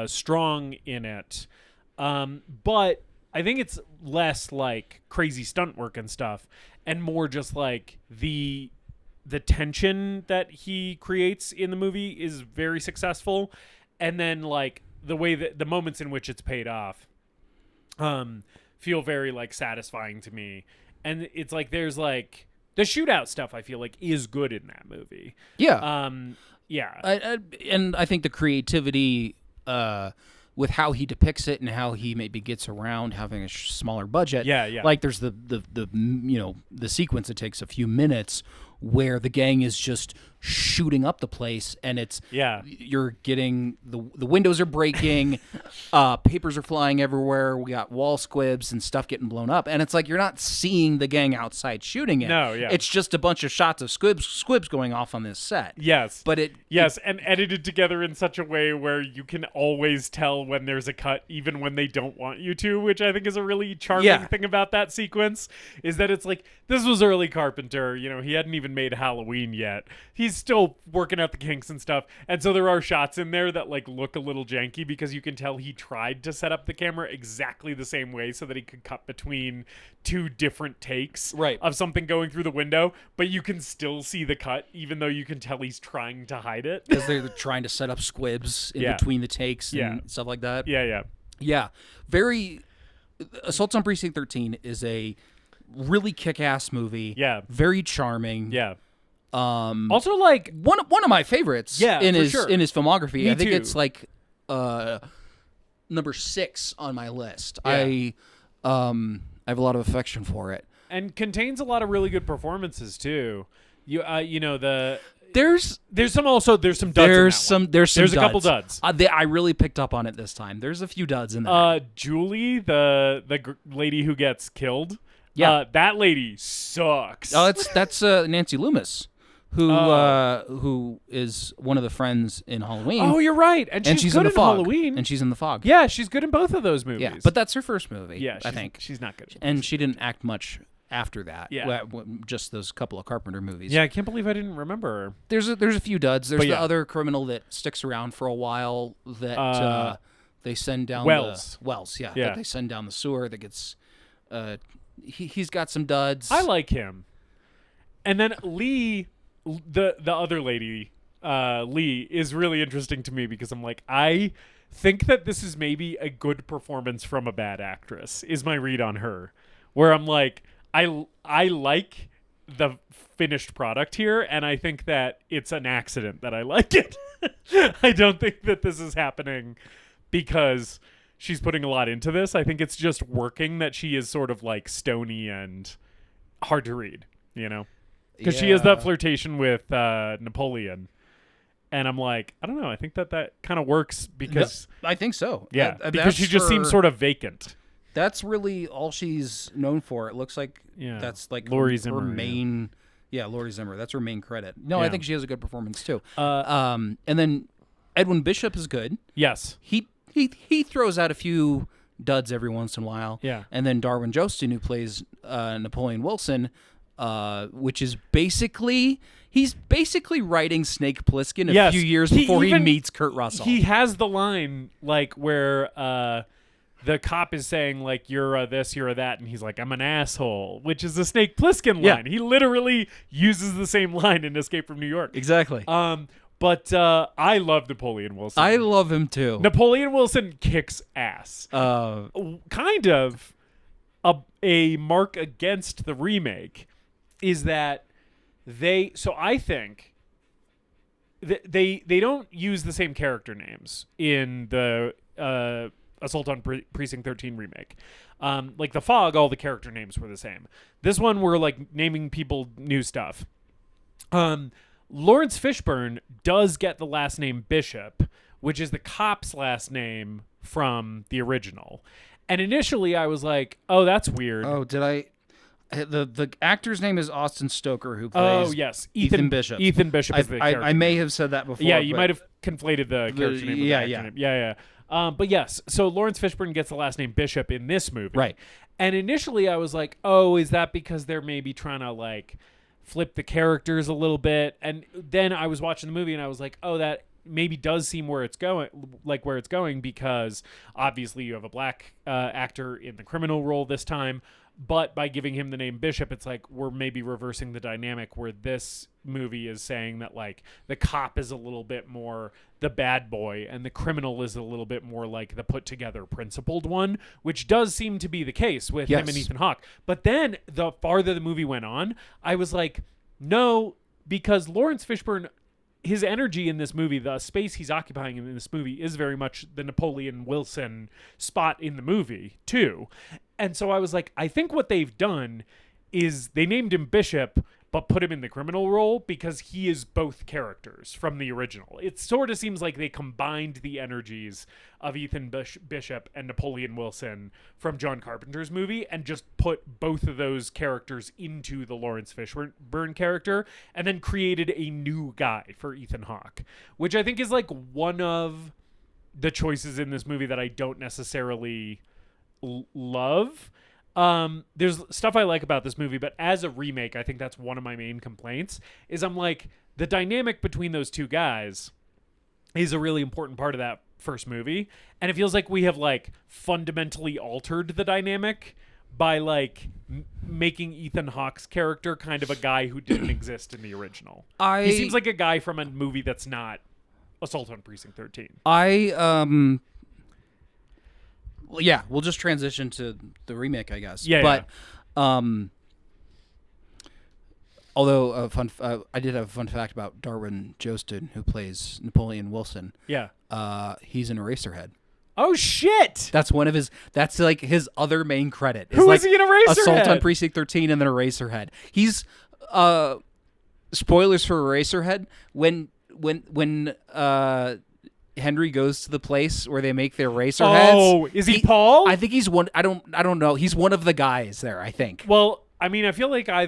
strong in it. But I think it's less like crazy stunt work and stuff and more just like the tension that he creates in the movie is very successful, and then like the way that the moments in which it's paid off feel very like satisfying to me. And it's like there's like the shootout stuff I feel like is good in that movie. And I think the creativity with how he depicts it and how he maybe gets around having a smaller budget. Yeah. Like there's the sequence that takes a few minutes where the gang is just shooting up the place, and you're getting the windows are breaking, papers are flying everywhere, we got wall squibs and stuff getting blown up, and it's like you're not seeing the gang outside shooting it. No, yeah. It's just a bunch of shots of squibs going off on this set. Yes. But and edited together in such a way where you can always tell when there's a cut, even when they don't want you to, which I think is a really charming thing about that sequence, is that it's like, this was early Carpenter, he hadn't even made Halloween yet. He's still working out the kinks and stuff. And so there are shots in there that like look a little janky because you can tell he tried to set up the camera exactly the same way so that he could cut between two different takes of something going through the window, but you can still see the cut even though you can tell he's trying to hide it. Because they're trying to set up squibs in between the takes and stuff like that. Yeah. Very... Assault on Precinct 13 is a really kick-ass movie. Yeah. Very charming. Yeah. Also, like one of my favorites. In his filmography. Me I think too. it's like number 6 on my list. Yeah. I have a lot of affection for it, and contains a lot of really good performances too. There's some duds. There's a couple duds. I really picked up on it this time. There's a few duds in there. Julie, the lady who gets killed. Yeah, that lady sucks. Oh, that's Nancy Loomis, who is one of the friends in Halloween. Oh, you're right, and she's good in the in Fog. Halloween, and she's in the Fog. Yeah, she's good in both of those movies. Yeah, but that's her first movie. Yeah, I think she's not good. And she didn't act much after that. Yeah, just those couple of Carpenter movies. Yeah, I can't believe I didn't remember her. There's a few duds. There's the other criminal that sticks around for a while that they send down Wells. That they send down the sewer that gets. He's got some duds. I like him. And then Lee, the other lady, Lee, is really interesting to me because I'm like, I think that this is maybe a good performance from a bad actress, is my read on her. Where I'm like, I like the finished product here, and I think that it's an accident that I like it. I don't think that this is happening because she's putting a lot into this. I think it's just working that she is sort of like stony and hard to read, because she has that flirtation with Napoleon. And I'm like, I don't know. I think that kind of works because... I think so. Yeah, because she just seems sort of vacant. That's really all she's known for. It looks like that's like Laurie her Zimmer, main... Yeah, Laurie Zimmer. That's her main credit. No, I think she has a good performance too. And then Edwin Bishop is good. Yes. He throws out a few duds every once in a while. Yeah. And then Darwin Jostin, who plays Napoleon Wilson, which is basically... He's basically writing Snake Plissken a few years before he meets Kurt Russell. He has the line like where the cop is saying like, you're a this, you're a that, and he's like, I'm an asshole, which is the Snake Plissken line. He literally uses the same line in Escape from New York. Exactly. But I love Napoleon Wilson. I love him too. Napoleon Wilson kicks ass. Kind of a mark against the remake is that I think they don't use the same character names in the Assault on Precinct 13 remake. Like the Fog, all the character names were the same. This one, we're like naming people new stuff. Laurence Fishburne does get the last name Bishop, which is the cop's last name from the original. And initially I was like, oh, that's weird. Oh, did I... The actor's name is Austin Stoker, who plays Ethan Bishop. Ethan Bishop is the character. I may have said that before. Yeah, you might have conflated the character name with the actor name. Yeah. But yes, so Laurence Fishburne gets the last name Bishop in this movie. Right. And initially I was like, oh, is that because they're maybe trying to like flip the characters a little bit? And then I was watching the movie and I was like, oh, that maybe does seem where it's going, because obviously you have a black actor in the criminal role this time. But by giving him the name Bishop, it's like we're maybe reversing the dynamic where this movie is saying that like the cop is a little bit more the bad boy and the criminal is a little bit more like the put together principled one, which does seem to be the case with him and Ethan Hawke. But then the farther the movie went on, I was like, no, because Laurence Fishburne, his energy in this movie, the space he's occupying in this movie is very much the Napoleon Wilson spot in the movie too. And so I was like, I think what they've done is they named him Bishop, but put him in the criminal role because he is both characters from the original. It sort of seems like they combined the energies of Ethan Bishop and Napoleon Wilson from John Carpenter's movie and just put both of those characters into the Laurence Fishburne character and then created a new guy for Ethan Hawke, which I think is like one of the choices in this movie that I don't necessarily love. There's stuff I like about this movie, but as a remake, I think that's one of my main complaints is I'm like, the dynamic between those two guys is a really important part of that first movie. And it feels like we have like fundamentally altered the dynamic by like making Ethan Hawke's character kind of a guy who didn't exist in the original. He seems like a guy from a movie that's not Assault on Precinct 13. Well, yeah, we'll just transition to the remake, I guess. Yeah. But, although I did have a fun fact about Darwin Jostin, who plays Napoleon Wilson. Yeah. He's in Eraserhead. Oh shit! That's one of his. That's like his other main credit. Who like is he in Eraserhead? Assault on Precinct 13 and then Eraserhead. He's spoilers for Eraserhead when Henry goes to the place where they make their racer heads. Oh, is he Paul? I think he's one. I don't know. He's one of the guys there, I think. Well, I mean, I feel like I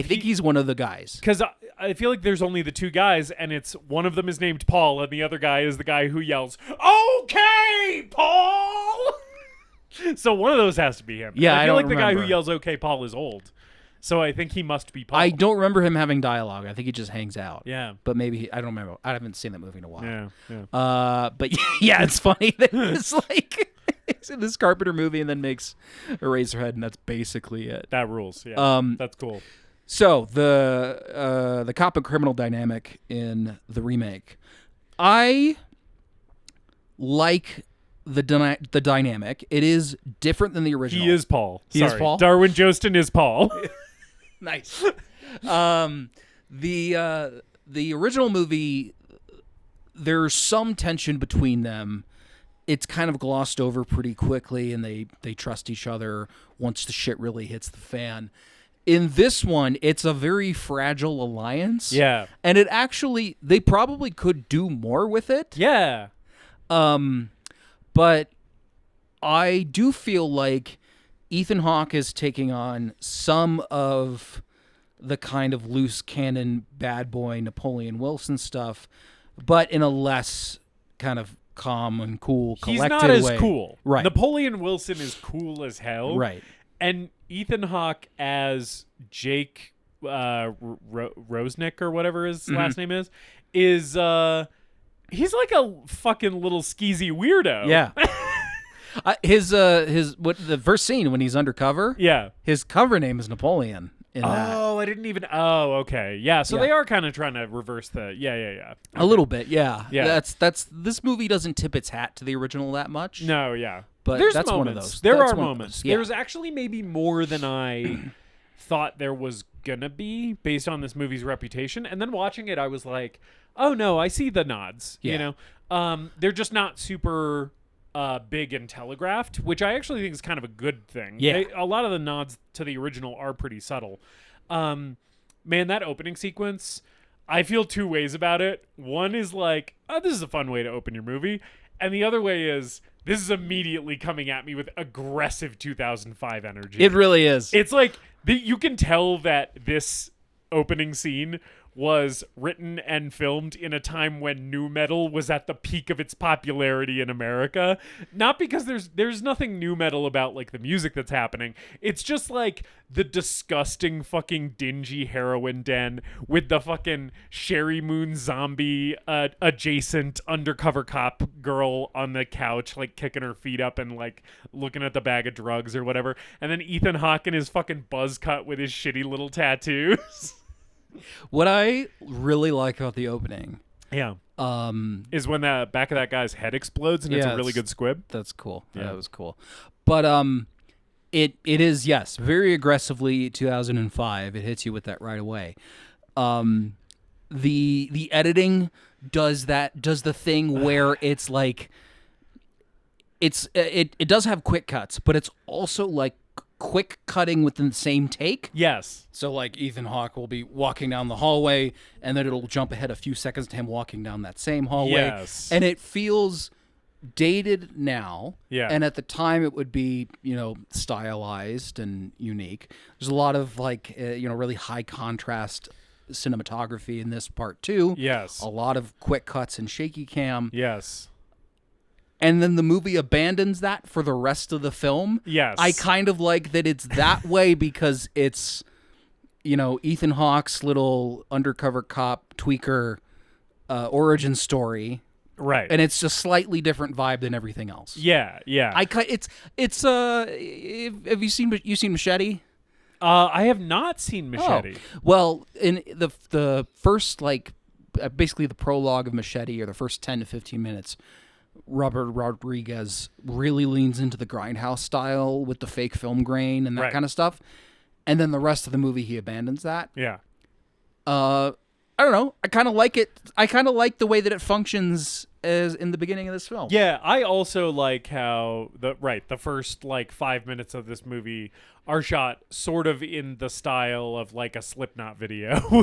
think he's one of the guys. Because I feel like there's only the two guys, and it's one of them is named Paul, and the other guy is the guy who yells, "Okay, Paul!" So one of those has to be him. Yeah, I feel don't like the remember. guy who yells "Okay, Paul" is old. So I think he must be Paul. I don't remember him having dialogue. I think he just hangs out. Yeah. But maybe I don't remember. I haven't seen that movie in a while. Yeah. But yeah, it's funny that it's like he's in this Carpenter movie and then makes Eraserhead, and that's basically it. That rules. Yeah. That's cool. So the cop and criminal dynamic in the remake, I like the dynamic. It is different than the original. He is Paul. He is Paul? Darwin Jostin is Paul. Nice. The original movie, there's some tension between them. It's kind of glossed over pretty quickly, and they trust each other once the shit really hits the fan. In this one, it's a very fragile alliance. Yeah. And it actually, they probably could do more with it. Yeah. But I do feel like Ethan Hawke is taking on some of the kind of loose cannon bad boy Napoleon Wilson stuff, but in a less kind of calm and cool, collected way. He's not as cool. Right. Napoleon Wilson is cool as hell. Right. And Ethan Hawke as Jake Rosnick or whatever his last name is he's like a fucking little skeezy weirdo. Yeah. His the first scene when he's undercover. Yeah. His cover name is Napoleon. In that. I didn't even. Oh, okay. Yeah. So Yeah. they are kind of trying to reverse the. Yeah. Okay. A little bit, yeah. Yeah. That's this movie doesn't tip its hat to the original that much. No. Yeah. But there's that's moments. one of those. There That's are one of moments. those, yeah. There's actually maybe more than I thought there was gonna be based on this movie's reputation. And then watching it, I was like, oh no, I see the nods. Yeah. You know, they're just not super big and telegraphed, which I actually think is kind of a good thing. Yeah. A lot of the nods to the original are pretty subtle. Man, that opening sequence, I feel two ways about it. One is like, oh, this is a fun way to open your movie. And the other way is, this is immediately coming at me with aggressive 2005 energy. It really is. It's like, you can tell that this opening scene was written and filmed in a time when nu metal was at the peak of its popularity in America. Not because there's nothing nu metal about like the music that's happening. It's just like the disgusting fucking dingy heroin den with the fucking Sherry Moon zombie adjacent undercover cop girl on the couch like kicking her feet up and like looking at the bag of drugs or whatever. And then Ethan Hawke in his fucking buzz cut with his shitty little tattoos. What I really like about the opening, Yeah. Is when the back of that guy's head explodes and it's Yeah, a really good squib. that's cool. Yeah. That was cool. But it is, yes, very aggressively 2005. It hits you with that right away. The editing does the thing where it's like it does have quick cuts, but it's also like quick cutting within the same take. Yes. So like Ethan Hawke will be walking down the hallway, and then it'll jump ahead a few seconds to him walking down that same hallway. Yes. And it feels dated now. Yeah. And at the time it would be, stylized and unique. There's a lot of like, really high contrast cinematography in this part too. Yes. A lot of quick cuts and shaky cam. Yes. And then the movie abandons that for the rest of the film. Yes. I kind of like that it's that way because it's, Ethan Hawke's little undercover cop tweaker origin story. Right. And it's just slightly different vibe than everything else. Yeah. Yeah. Have you seen Machete? I have not seen Machete. Oh. Well, in the first, basically the prologue of Machete, or the first 10 to 15 minutes, Robert Rodriguez really leans into the Grindhouse style with the fake film grain and that kind of stuff. And then the rest of the movie, he abandons that. Yeah. I don't know. I kind of like it. I kind of like the way that it functions as in the beginning of this film. Yeah, I also like how the first 5 minutes of this movie are shot sort of in the style of like a Slipknot video.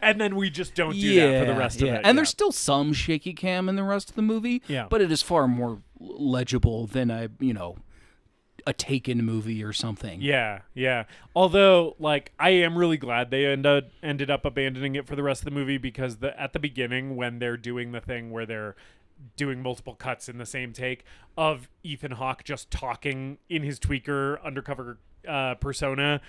And then we just don't do that for the rest of it. And there's still some shaky cam in the rest of the movie, but it is far more legible than a Taken movie or something. Yeah, yeah. Although, I am really glad they ended up abandoning it for the rest of the movie, because at the beginning, when they're doing the thing where they're doing multiple cuts in the same take of Ethan Hawke just talking in his tweaker undercover persona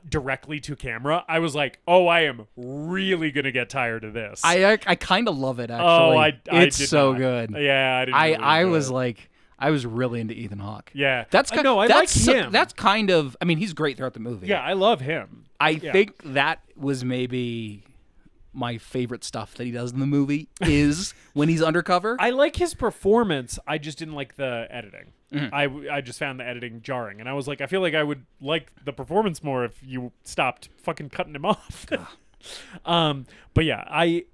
directly to camera, I was like, oh, I am really gonna get tired of this. I kind of love it, actually. Oh, it's so good. Yeah, I was like, I was really into Ethan Hawke. Yeah, that's I like him. That's kind of. I mean, he's great throughout the movie. Yeah, I love him. I think that was maybe my favorite stuff that he does in the movie is when he's undercover. I like his performance. I just didn't like the editing. Mm-hmm. I just found the editing jarring, and I was like, I feel like I would like the performance more if you stopped fucking cutting him off. But yeah, I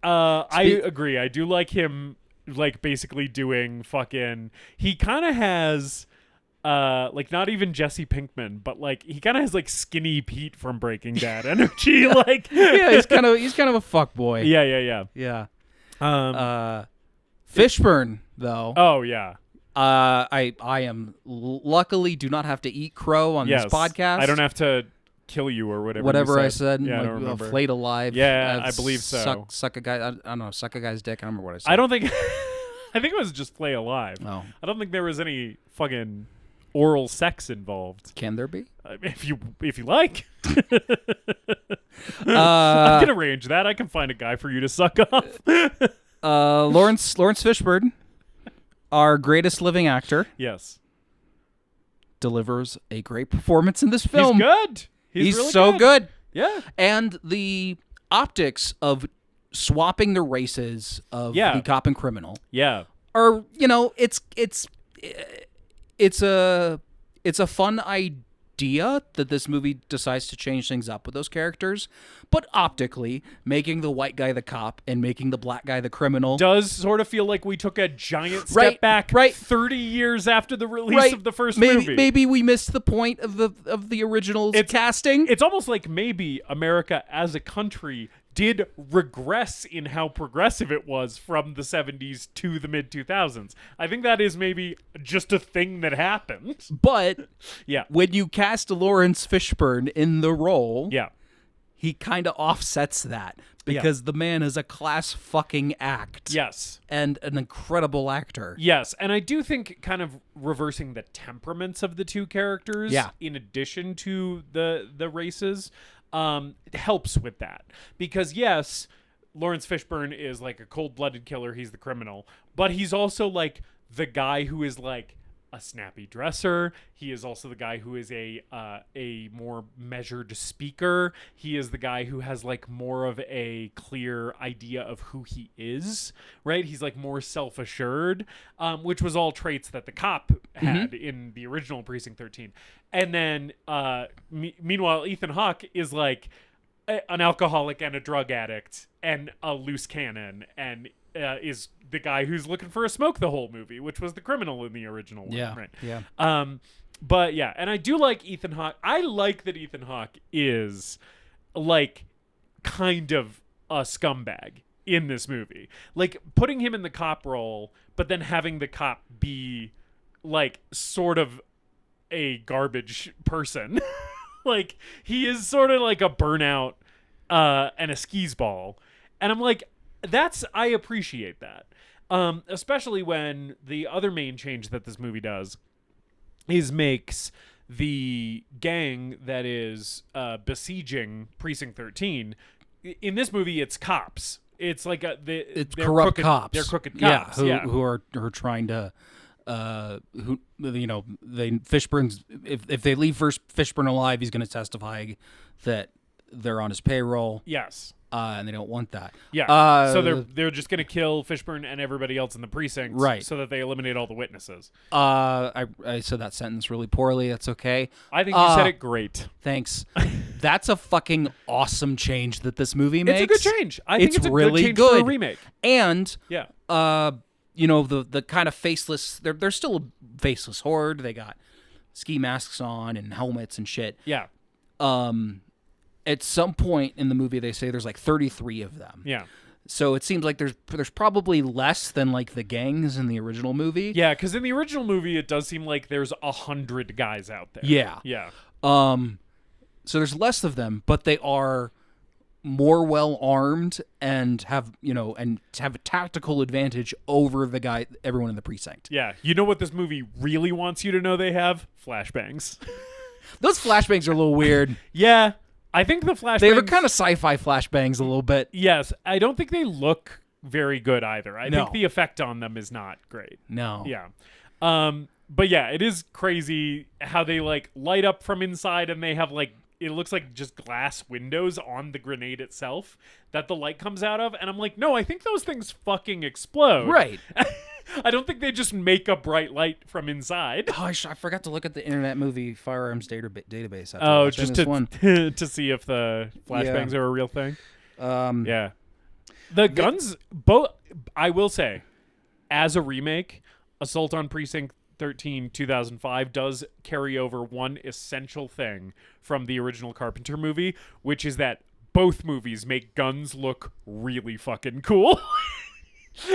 agree. I do like him. Basically doing fucking, he kind of has not even Jesse Pinkman, but he kind of has Skinny Pete from Breaking Bad energy. Yeah, he's kind of a fuck boy. Yeah. Fishburne though. Oh yeah. I am luckily do not have to eat crow on this podcast. I don't have to kill you or whatever I said. Yeah, I don't remember. Flayed alive. Yeah, I believe so. Suck a guy. I don't know. Suck a guy's dick. I don't remember what I said. I don't think. I think it was just flay alive. Oh. I don't think there was any fucking oral sex involved. Can there be? If you like. I can arrange that. I can find a guy for you to suck off. Laurence Fishburne, our greatest living actor. Yes. Delivers a great performance in this film. He's good. He's really so good. Yeah. And the optics of swapping the races of the cop and criminal. Yeah. Are, it's a fun idea that this movie decides to change things up with those characters, but optically making the white guy the cop and making the black guy the criminal does sort of feel like we took a giant step back 30 years after the release of the first movie. Maybe we missed the point of the original casting. It's almost like maybe America as a country did regress in how progressive it was from the 70s to the mid-2000s. I think that is maybe just a thing that happened. But yeah, when you cast Laurence Fishburne in the role, he kind of offsets that because the man is a class fucking act. Yes. And an incredible actor. Yes, and I do think kind of reversing the temperaments of the two characters in addition to the races helps with that, because yes, Laurence Fishburne is a cold-blooded killer. He's the criminal, but he's also the guy who is a snappy dresser. He is also the guy who is a more measured speaker. He is the guy who has more of a clear idea of who he is, right? He's more self-assured, which was all traits that the cop had in the original Precinct 13. And then meanwhile, Ethan Hawke is an alcoholic and a drug addict and a loose cannon, and is the guy who's looking for a smoke the whole movie, which was the criminal in the original one. Yeah, right? Yeah. But yeah, and I do like Ethan Hawke. I like that Ethan Hawke is like kind of a scumbag in this movie. Like putting him in the cop role, but then having the cop be like sort of a garbage person. Like he is sort of like a burnout and a skis ball. And I'm like, I appreciate that. Especially when the other main change that this movie does is makes the gang that is besieging Precinct 13. In this movie, it's cops. It's like it's they're corrupt crooked, cops. They're crooked cops. Who are trying to, Fishburne's if they leave Fishburne alive, he's going to testify that they're on his payroll. Yes. And they don't want that. Yeah. So they're just going to kill Fishburne and everybody else in the precinct, right? So that they eliminate all the witnesses. I said that sentence really poorly. That's okay. I think you said it great. Thanks. That's a fucking awesome change that this movie makes. It's a good change. I think it's a really good change for a remake. And yeah, the kind of faceless. They're still a faceless horde. They got ski masks on and helmets and shit. Yeah. At some point in the movie, they say there's like 33 of them. Yeah. So it seems like there's probably less than like the gangs in the original movie. Yeah, because in the original movie, it does seem like there's 100 guys out there. Yeah. Yeah. So there's less of them, but they are more well armed and have a tactical advantage over everyone in the precinct. Yeah. You know what this movie really wants you to know they have? Flashbangs. Those flashbangs are a little weird. Yeah. I think the flashbangs... They're kind of sci-fi flashbangs a little bit. Yes. I don't think they look very good either. I No. think the effect on them is not great. No. Yeah. But yeah, it is crazy how they like light up from inside and they have like, it looks like just glass windows on the grenade itself that the light comes out of. And I'm like, no, I think those things fucking explode. Right. I don't think they just make a bright light from inside. Oh, I forgot to look at the Internet Movie Firearms database. Oh, just to see if the flashbangs are a real thing. Yeah. The guns, both. I will say, as a remake, Assault on Precinct 13 2005 does carry over one essential thing from the original Carpenter movie, which is that both movies make guns look really fucking cool.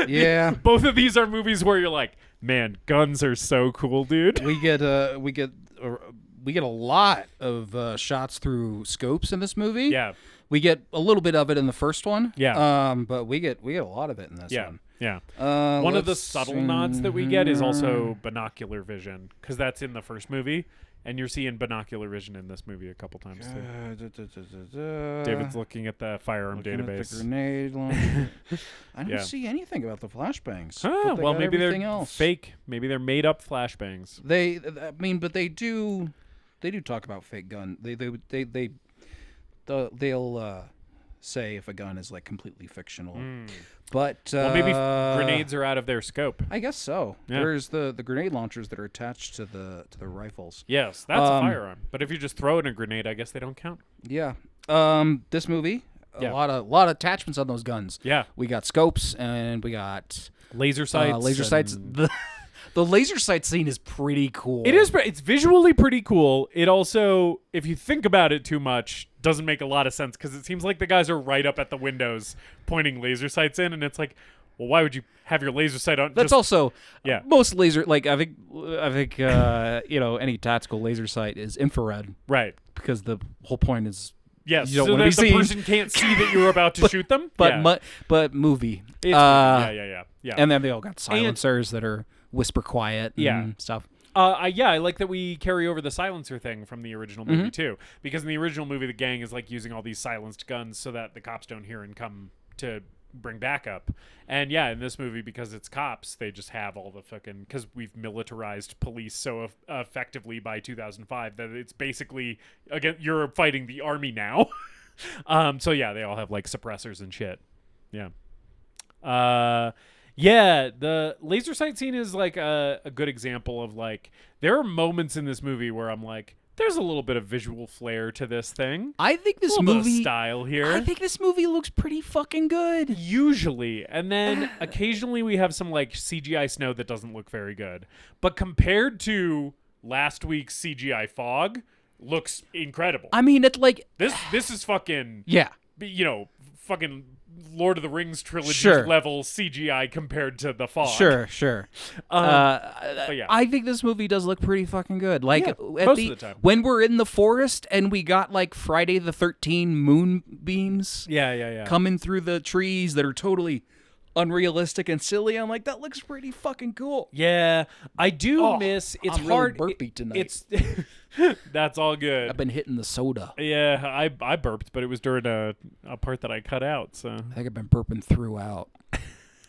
Yeah. Both of these are movies where you're like, man, guns are so cool, dude. We get a lot of shots through scopes in this movie. Yeah. We get a little bit of it in the first one. Yeah. But we get a lot of it in this one. Yeah. One of the subtle nods that we get is also binocular vision, because that's in the first movie, and you're seeing binocular vision in this movie a couple times too. David's looking at the firearm database. At the grenade launcher. I don't see anything about the flashbangs. Oh, well, maybe they're else. fake. Maybe they're made up flashbangs. But they do talk about fake gun. They'll say if a gun is like completely fictional. But maybe grenades are out of their scope. I guess so. Yeah. There's the grenade launchers that are attached to the rifles. Yes, that's a firearm. But if you just throw in a grenade, I guess they don't count. Yeah. This movie, a lot of attachments on those guns. Yeah. We got scopes and we got laser sights. Laser sights. The laser sight scene is pretty cool. It is. It's visually pretty cool. It also, if you think about it too much, doesn't make a lot of sense, because it seems like the guys are right up at the windows pointing laser sights in, and it's like, well, why would you have your laser sight on? That's also most laser. Like I think any tactical laser sight is infrared, right? Because the whole point is yes, you don't so want to that be the seen. person can't see that you're about to shoot them. But movie. It's yeah. And then they all got silencers that are whisper quiet and stuff. I like that we carry over the silencer thing from the original movie too, because in the original movie the gang is like using all these silenced guns so that the cops don't hear and come to bring backup. And in this movie, because it's cops, they just have all the fucking, because we've militarized police so effectively by 2005 that it's basically, again, you're fighting the army now. So they all have like suppressors and shit. The laser sight scene is like a good example of like, there are moments in this movie where I'm like, there's a little bit of visual flair to this thing. I think this a little movie bit of style here. I think this movie looks pretty fucking good. Usually, and then occasionally we have some like CGI snow that doesn't look very good. But compared to last week's CGI fog looks incredible. I mean, it's like This is fucking yeah, fucking Lord of the Rings trilogy Sure. level CGI compared to the fog. sure. But yeah. I think this movie does look pretty fucking good. Like Yeah, at most of the time. when we're in the forest and we got like Friday the 13th moonbeams Yeah. coming through the trees that are totally unrealistic and silly. I'm like, that looks pretty fucking cool. Yeah, I do miss. It's I'm really hard. burpy tonight. It's that's all good. I've been hitting the soda. Yeah, I burped, but it was during a part that I cut out. So I think I've been burping throughout.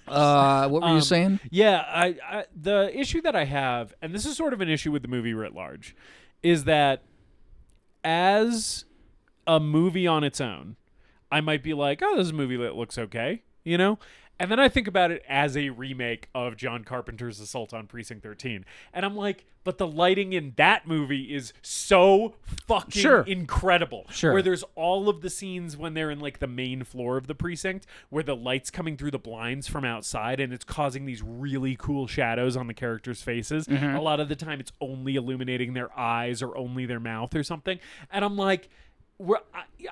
What were you saying? yeah, I the issue that I have, and this is sort of an issue with the movie writ large, is that as a movie on its own, I might be like, oh, this is a movie that looks okay, And then I think about it as a remake of John Carpenter's Assault on Precinct 13. And I'm like, but the lighting in that movie is so fucking Sure. incredible. Sure. Where there's all of the scenes when they're in like the main floor of the precinct where the light's coming through the blinds from outside and it's causing these really cool shadows on the characters' faces. A lot of the time it's only illuminating their eyes or only their mouth or something. And I'm like,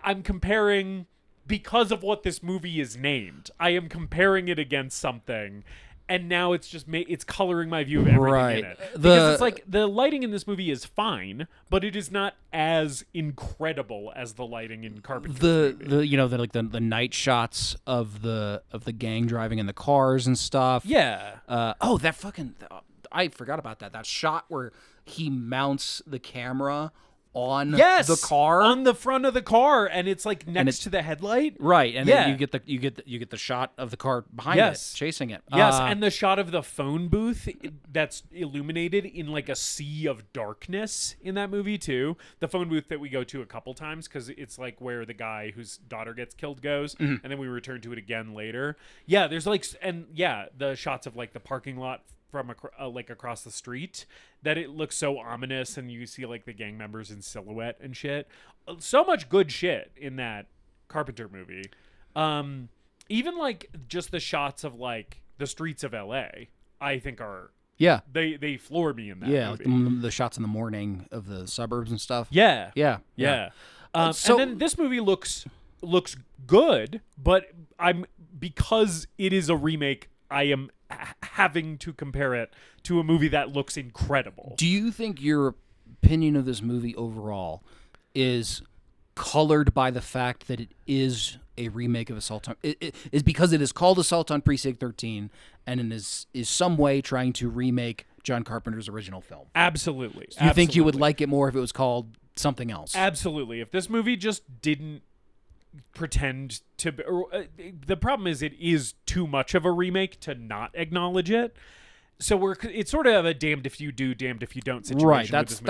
I'm comparing... Because of what this movie is named, I am comparing it against something, and now it's just it's coloring my view of everything in it. Because it's like the lighting in this movie is fine, but it is not as incredible as the lighting in Carpenter's movie. the night shots of the gang driving in the cars and stuff. Yeah. I forgot about that. That shot where he mounts the camera on Yes, the car, on the front of the car, and it's like next to the headlight, right? And Yeah. then you get the shot of the car behind Yes. it, chasing it. Yes, and the shot of the phone booth that's illuminated in like a sea of darkness in that movie too. The phone booth that we go to a couple times because it's like where the guy whose daughter gets killed goes, and then we return to it again later. Yeah, there's like, and yeah, the shots of like the parking lot from like across the street, that it looks so ominous, and you see like the gang members in silhouette and shit. So much good shit in that Carpenter movie. Even like just the shots of like the streets of LA, I think are they floor me in that movie. Like the shots in the morning of the suburbs and stuff. Yeah. So- And then this movie looks good, but because it is a remake, I am having to compare it to a movie that looks incredible. Do you think your opinion of this movie overall is colored by the fact that it is a remake of Assault on... It is because it is called Assault on Precinct 13 and it is some way trying to remake John Carpenter's original film? Absolutely. Do you think you would like it more if it was called something else? Absolutely. If this movie just didn't pretend to the problem is it is too much of a remake to not acknowledge it, so it's sort of a damned if you do, damned if you don't situation. Right, that's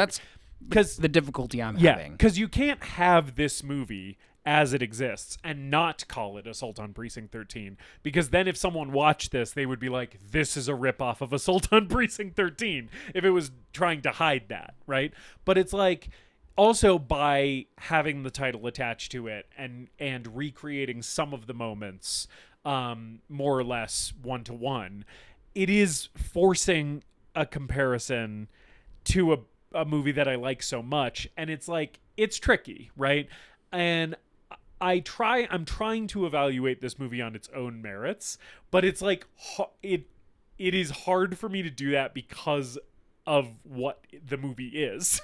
because the difficulty I'm having. Because you can't have this movie as it exists and not call it Assault on Precinct 13, because then if someone watched this, they would be like, this is a ripoff of Assault on Precinct 13 if it was trying to hide that, right? But it's like, also by having the title attached to it and recreating some of the moments more or less one-to-one, it is forcing a comparison to a movie that I like so much, and it's like, it's tricky, right? And I'm trying to evaluate this movie on its own merits, but it's like it is hard for me to do that because of what the movie is.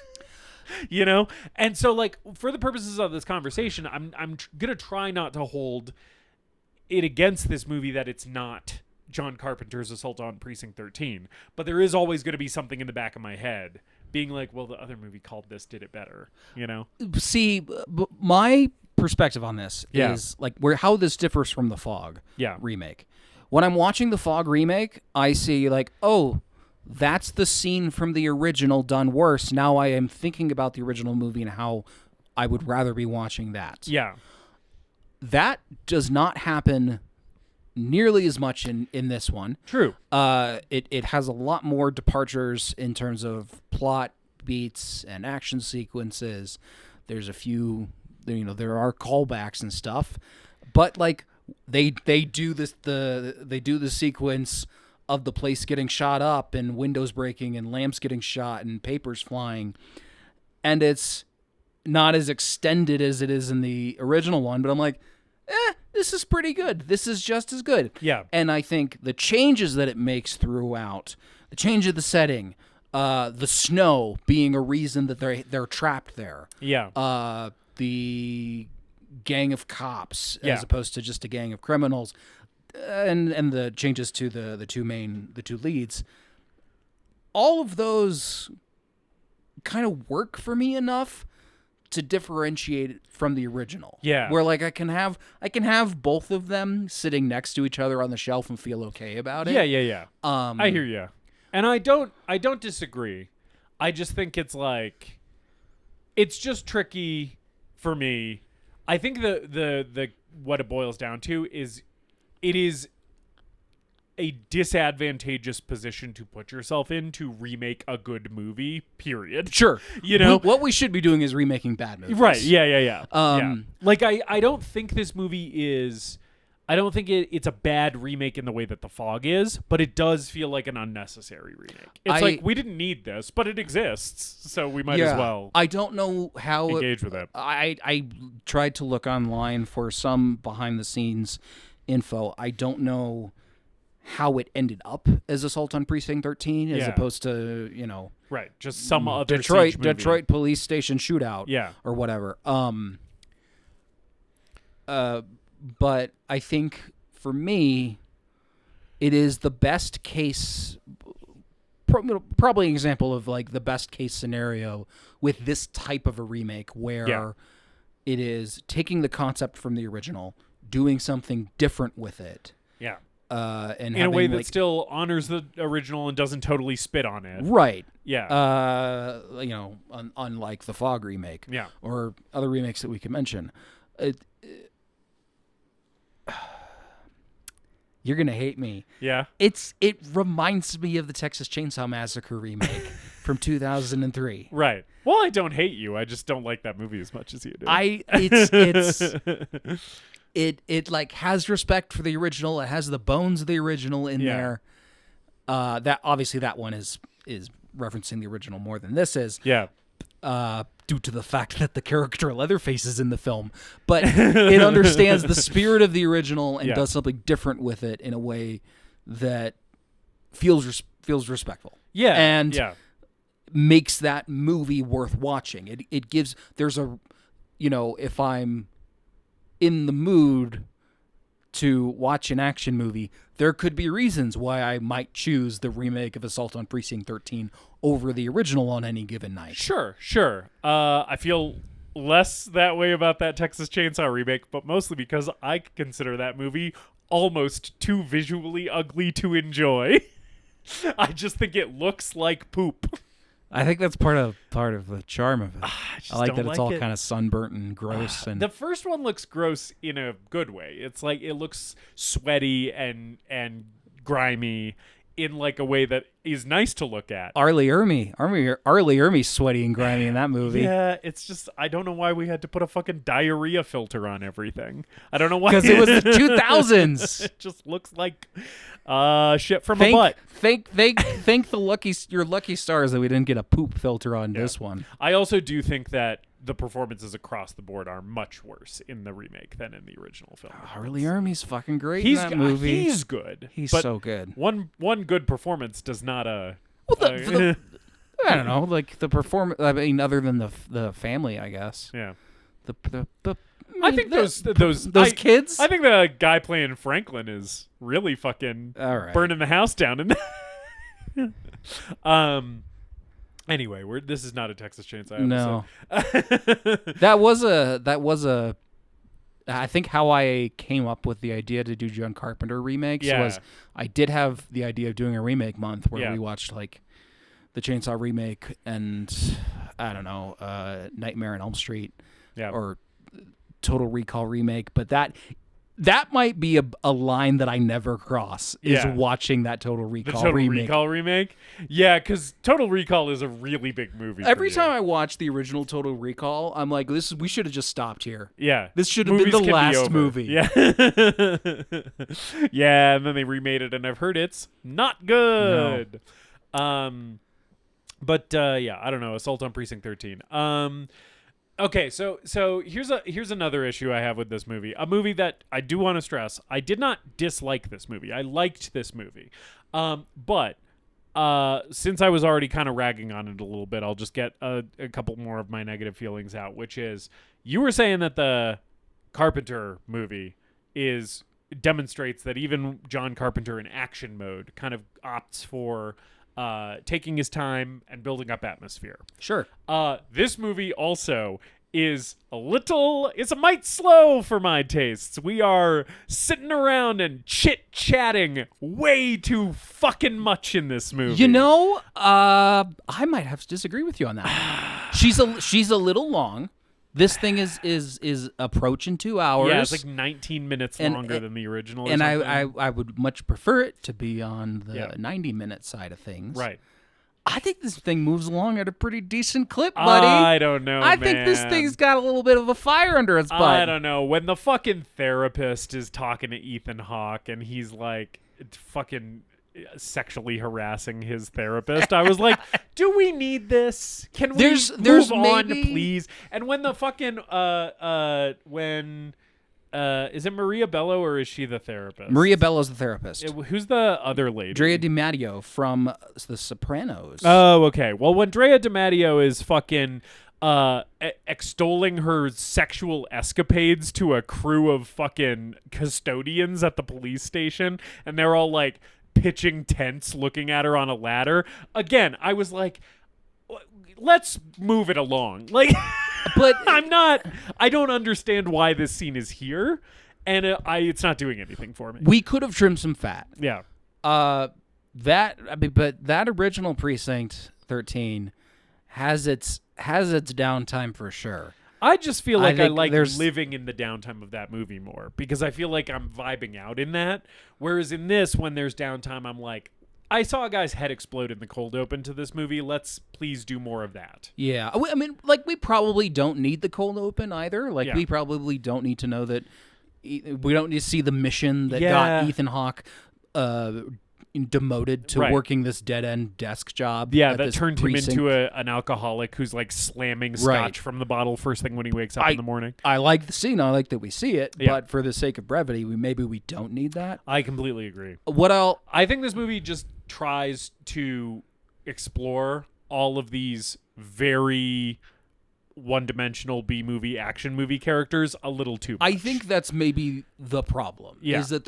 And so like for the purposes of this conversation, I'm gonna try not to hold it against this movie that it's not John Carpenter's Assault on Precinct 13, but there is always going to be something in the back of my head being like, well, the other movie called this did it better, See, my perspective on this is like how this differs from the Fog remake. When I'm watching the Fog remake, I see like, oh, that's the scene from the original done worse. Now I am thinking about the original movie and how I would rather be watching that. Yeah. That does not happen nearly as much in this one. True. It has a lot more departures in terms of plot beats and action sequences. There's a few, there are callbacks and stuff, but like they do this, they do the sequence of the place getting shot up and windows breaking and lamps getting shot and papers flying. And it's not as extended as it is in the original one, but I'm like, this is pretty good. This is just as good. Yeah. And I think the changes that it makes throughout, the change of the setting, the snow being a reason that they're trapped there. Yeah. The gang of cops Yeah. as opposed to just a gang of criminals, and the changes to the two leads. All of those kind of work for me enough to differentiate it from the original. Yeah. Where like I can have both of them sitting next to each other on the shelf and feel okay about it. Yeah. I hear you. And I don't disagree. I just think it's like, it's just tricky for me. I think the what it boils down to is it is a disadvantageous position to put yourself in to remake a good movie, period. Sure. You know? What we should be doing is remaking bad movies. Right. Yeah. Um, Yeah. Like, I don't think this movie is... I don't think it's a bad remake in the way that The Fog is, but it does feel like an unnecessary remake. It's like, we didn't need this, but it exists, so we might as well I don't know how engage with it. I tried to look online for some behind-the-scenes info. I don't know how it ended up as Assault on Precinct 13 as opposed to, Right, just some other Detroit siege movie. Detroit police station shootout or whatever. But I think for me, it is the best case, probably an example of like the best case scenario with this type of a remake where it is taking the concept from the original, doing something different with it. Yeah. And in a way that still honors the original and doesn't totally spit on it. Right. Yeah. Unlike the Fog remake. Yeah. Or other remakes that we could mention. You're gonna hate me. Yeah. It reminds me of the Texas Chainsaw Massacre remake from 2003. Right. Well, I don't hate you. I just don't like that movie as much as you do. It like has respect for the original. It has the bones of the original in there. That obviously that one is referencing the original more than this is. Yeah. Due to the fact that the character Leatherface is in the film, but it understands the spirit of the original and does something different with it in a way that feels respectful. Yeah, and makes that movie worth watching. It gives if I'm in the mood to watch an action movie, there could be reasons why I might choose the remake of Assault on Precinct 13 over the original on any given night. Sure. I feel less that way about that Texas Chainsaw remake, but mostly because I consider that movie almost too visually ugly to enjoy. I just think it looks like poop. I think that's part of the charm of it. I like that it's all it. kind of sunburnt and gross. And the first one looks gross in a good way. It's like it looks sweaty and grimy in like a way that is nice to look at. Arlie Ermey's sweaty and grimy in that movie. Yeah, it's just I don't know why we had to put a fucking diarrhea filter on everything. I don't know why. Because it was the 2000s. It just looks like shit from a butt. Thank your lucky stars that we didn't get a poop filter on this one. I also do think that the performances across the board are much worse in the remake than in the original film. Arlie Ermey's fucking great in that movie. He's good. He's so good. One good performance does not I don't know, like the performance. I mean, other than the family, I guess. Yeah. I think those kids. I think the guy playing Franklin is really fucking burning the house down in there. Anyway, this is not a Texas Chainsaw episode. No. that was a. I think how I came up with the idea to do John Carpenter remakes was I did have the idea of doing a remake month where we watched like the Chainsaw remake and I don't know, Nightmare on Elm Street or Total Recall remake, but That might be a line that I never cross, is Yeah. watching that Total The Recall Total remake. Recall remake? Yeah, because Total Recall is a really big movie. Every for you. time I watch the original Total Recall, I'm like, we should have just stopped here. Yeah. This should have been Movies the can be last over. movie. Yeah. Yeah, and then they remade it, and I've heard it's not good. But yeah, I don't know. Assault on Precinct 13. Okay, so here's another issue I have with this movie. A movie that I do want to stress. I did not dislike this movie. I liked this movie. But since I was already kind of ragging on it a little bit, I'll just get a couple more of my negative feelings out, which is you were saying that the Carpenter movie demonstrates that even John Carpenter in action mode kind of opts for taking his time and building up atmosphere. Sure. This movie also is it's a mite slow for my tastes. We are sitting around and chit-chatting way too fucking much in this movie. You know, I might have to disagree with you on that. She's a little long. This thing is approaching 2 hours. Yeah, it's like 19 minutes longer than the original. And something. I would much prefer it to be on the Yeah. 90-minute side of things. Right. I think this thing moves along at a pretty decent clip, buddy. I don't know, I think this man. thing's got a little bit of a fire under its butt. I don't know. When the fucking therapist is talking to Ethan Hawke and he's like fucking sexually harassing his therapist, I was like, do we need this? Can we There's move on, maybe- please? And when the fucking is it Maria Bello or is she the therapist? Maria Bello's the therapist. Who's the other lady? Drea Matteo from The Sopranos. Oh, okay. Well, when Drea Matteo is fucking extolling her sexual escapades to a crew of fucking custodians at the police station, and they're all like pitching tents looking at her on a ladder. Again, I was like, let's move it along. Like, But I don't understand why this scene is here, and it's not doing anything for me. we could have trimmed some fat. Yeah. But that original Precinct 13 has its downtime for sure. I just feel like I think like there's- living in the downtime of that movie more because I feel like I'm vibing out in that. Whereas in this, when there's downtime, I'm like, I saw a guy's head explode in the cold open to this movie. Let's please do more of that. Yeah, I mean, like, we probably don't need the cold open either. Like, Yeah. we probably don't need to know that. We don't need to see the mission that Yeah. got Ethan Hawke demoted to Right. working this dead end desk job. Yeah, at that this turned precinct. him into an alcoholic who's like slamming scotch from the bottle first thing when he wakes up in the morning. I like the scene. I like that we see it, Yeah. but for the sake of brevity, maybe we don't need that. I completely agree. I think this movie just tries to explore all of these very one-dimensional B-movie action movie characters a little too much. I think that's maybe the problem. Yeah. Is that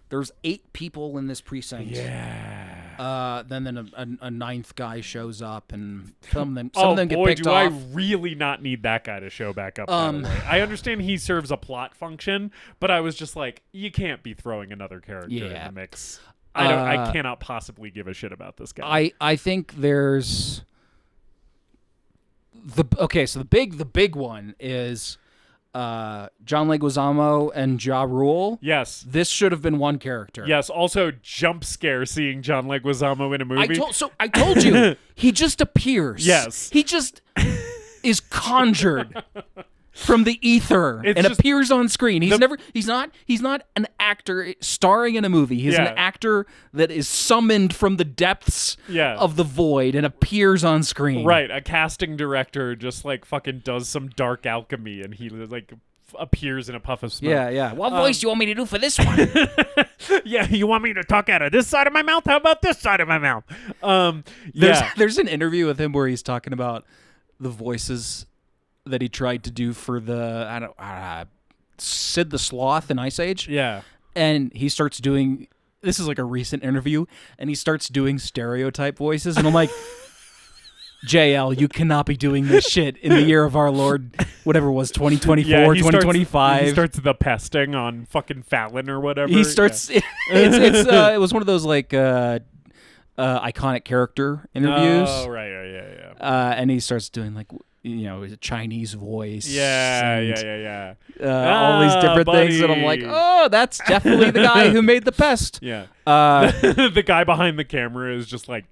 there's 8 people in this precinct. Yeah. Then a ninth guy shows up, and some of them get boy, picked do off. I really not need that guy to show back up. By the way. I understand he serves a plot function, but I was just like, you can't be throwing another character in Yeah. the mix. I cannot possibly give a shit about this guy. I think there's the big one is John Leguizamo and Ja Rule. Yes. This should have been one character. Yes. Also, jump scare seeing John Leguizamo in a movie. I told you he just appears. Yes. He just is conjured from the ether It's and just- appears on screen. He's not an actor starring in a movie. He's Yeah. an actor that is summoned from the depths Yeah. of the void and appears on screen. Right, a casting director just like fucking does some dark alchemy, and he like appears in a puff of smoke. Yeah. What voice do you want me to do for this one? Yeah, you want me to talk out of this side of my mouth? How about this side of my mouth? Yeah. There's an interview with him where he's talking about the voices that he tried to do for the Sid the Sloth in Ice Age. Yeah. And he starts doing, this is like a recent interview, and he starts doing stereotype voices, and I'm like, JL, you cannot be doing this shit in the year of our Lord, whatever it was, 2024, Yeah, 2025. He starts the pesting on fucking Fallon or whatever. He starts, it was one of those like iconic character interviews. Oh, right, yeah. And he starts doing like, his Chinese voice. Yeah. All these different things that I'm like, oh, that's definitely the guy who made the Pest. Yeah. The guy behind the camera is just like.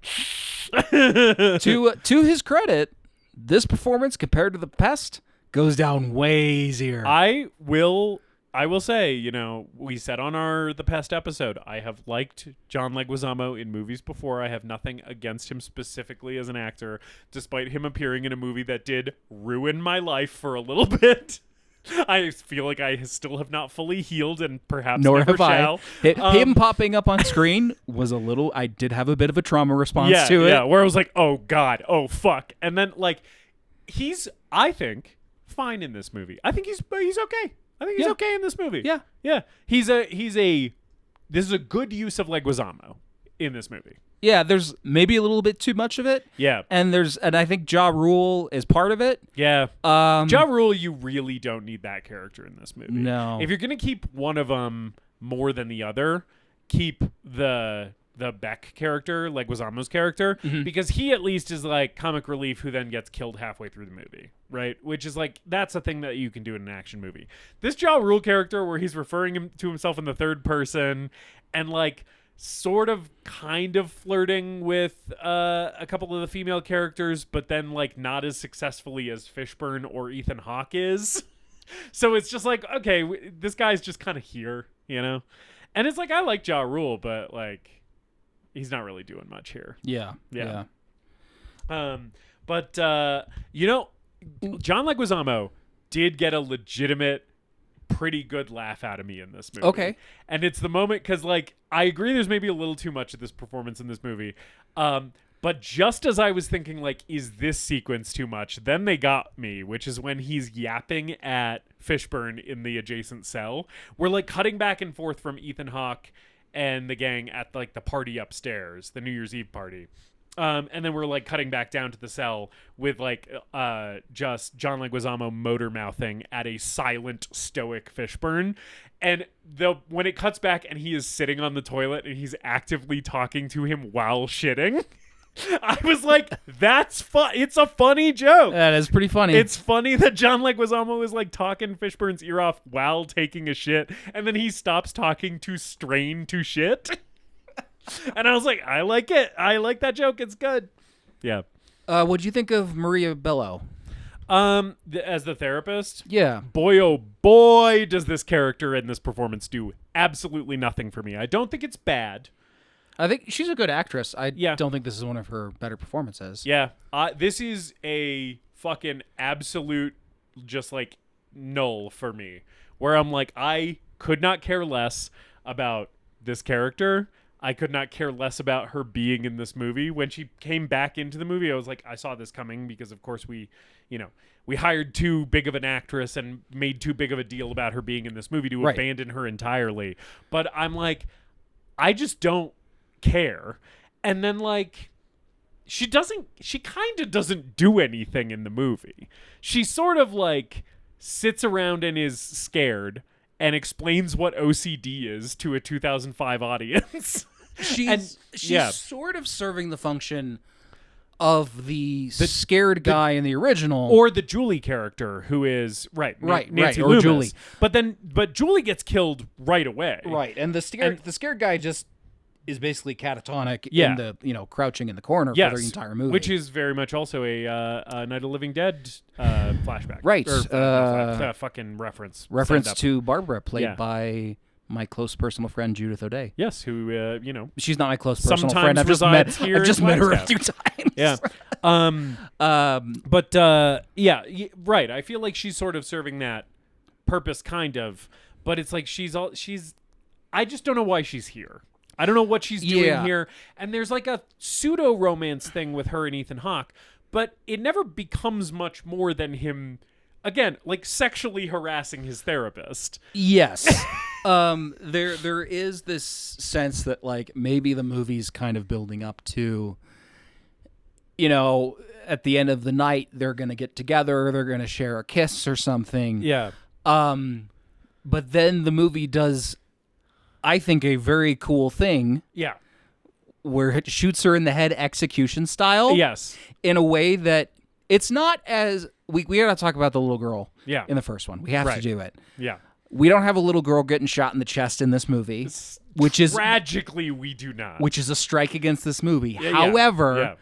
To his credit, this performance compared to the Pest goes down way easier. I will say, we said on the Pest episode, I have liked John Leguizamo in movies before. I have nothing against him specifically as an actor, despite him appearing in a movie that did ruin my life for a little bit. I feel like I still have not fully healed, and perhaps Nor never have I. shall. Him popping up on screen was a little. I did have a bit of a trauma response to it. Yeah, where I was like, oh God, oh fuck, and then he's, I think, fine in this movie. I think he's okay. I think he's okay in this movie. Yeah. Yeah. This is a good use of Leguizamo in this movie. Yeah, there's maybe a little bit too much of it. Yeah. And I think Ja Rule is part of it. Yeah. Ja Rule, you really don't need that character in this movie. No. If you're going to keep one of them more than the other, keep the Beck character, Leguizamo's character, because he at least is comic relief who then gets killed halfway through the movie, right? Which is that's a thing that you can do in an action movie. This Ja Rule character where he's referring to himself in the third person and sort of kind of flirting with a couple of the female characters, but then not as successfully as Fishburne or Ethan Hawke is. So it's just okay, this guy's just kind of here, And it's I like Ja Rule, but he's not really doing much here. Yeah. But John Leguizamo did get a legitimate, pretty good laugh out of me in this movie. Okay. And it's the moment because I agree there's maybe a little too much of this performance in this movie. But just as I was thinking is this sequence too much, then they got me, which is when he's yapping at Fishburne in the adjacent cell. We're cutting back and forth from Ethan Hawke and the gang at the party upstairs, the New Year's Eve party. And then we're cutting back down to the cell with just John Leguizamo motor mouthing at a silent, stoic Fishburne. And when it cuts back and he is sitting on the toilet and he's actively talking to him while shitting, I was that's fun. It's a funny joke. That is pretty funny. It's funny that John Leguizamo is talking Fishburne's ear off while taking a shit, and then he stops talking to strain to shit. And I was I like it. I like that joke. It's good. Yeah. What'd you think of Maria Bello? As the therapist? Yeah. Boy, oh boy, does this character in this performance do absolutely nothing for me. I don't think it's bad. I think she's a good actress. I don't think this is one of her better performances. Yeah. This is a fucking absolute just null for me. Where I'm I could not care less about this character. I could not care less about her being in this movie. When she came back into the movie, I was I saw this coming because, of course, we hired too big of an actress and made too big of a deal about her being in this movie to abandon her entirely. But I'm I just don't care. And then she kind of doesn't do anything in the movie. She sort of sits around and is scared and explains what OCD is to a 2005 audience. She's sort of serving the function of the scared guy in the original, or the Julie character, who is Nancy or Loomis. Julie. But Julie gets killed right away. Right, and the scared guy just is basically catatonic in the crouching in the corner for the entire movie, which is very much also a Night of the Living Dead flashback, right? Fucking reference to Barbara, played by my close personal friend Judith O'Day. Yes, who she's not my close personal sometimes friend. I've just met her a few times. Yeah, right. I feel she's sort of serving that purpose, kind of, but it's she's. I just don't know why she's here. I don't know what she's doing here. And there's a pseudo romance thing with her and Ethan Hawke, but it never becomes much more than him, again, sexually harassing his therapist. Yes. There is this sense that maybe the movie's kind of building up to, at the end of the night, they're going to get together, they're going to share a kiss or something. Yeah. But then the movie does, I think, a very cool thing. Yeah. Where it shoots her in the head execution style. Yes. In a way that it's not as we gotta talk about the little girl. Yeah. In the first one, we have to do it. Yeah. We don't have a little girl getting shot in the chest in this movie, which is tragically we do not. Which is a strike against this movie. Yeah, However,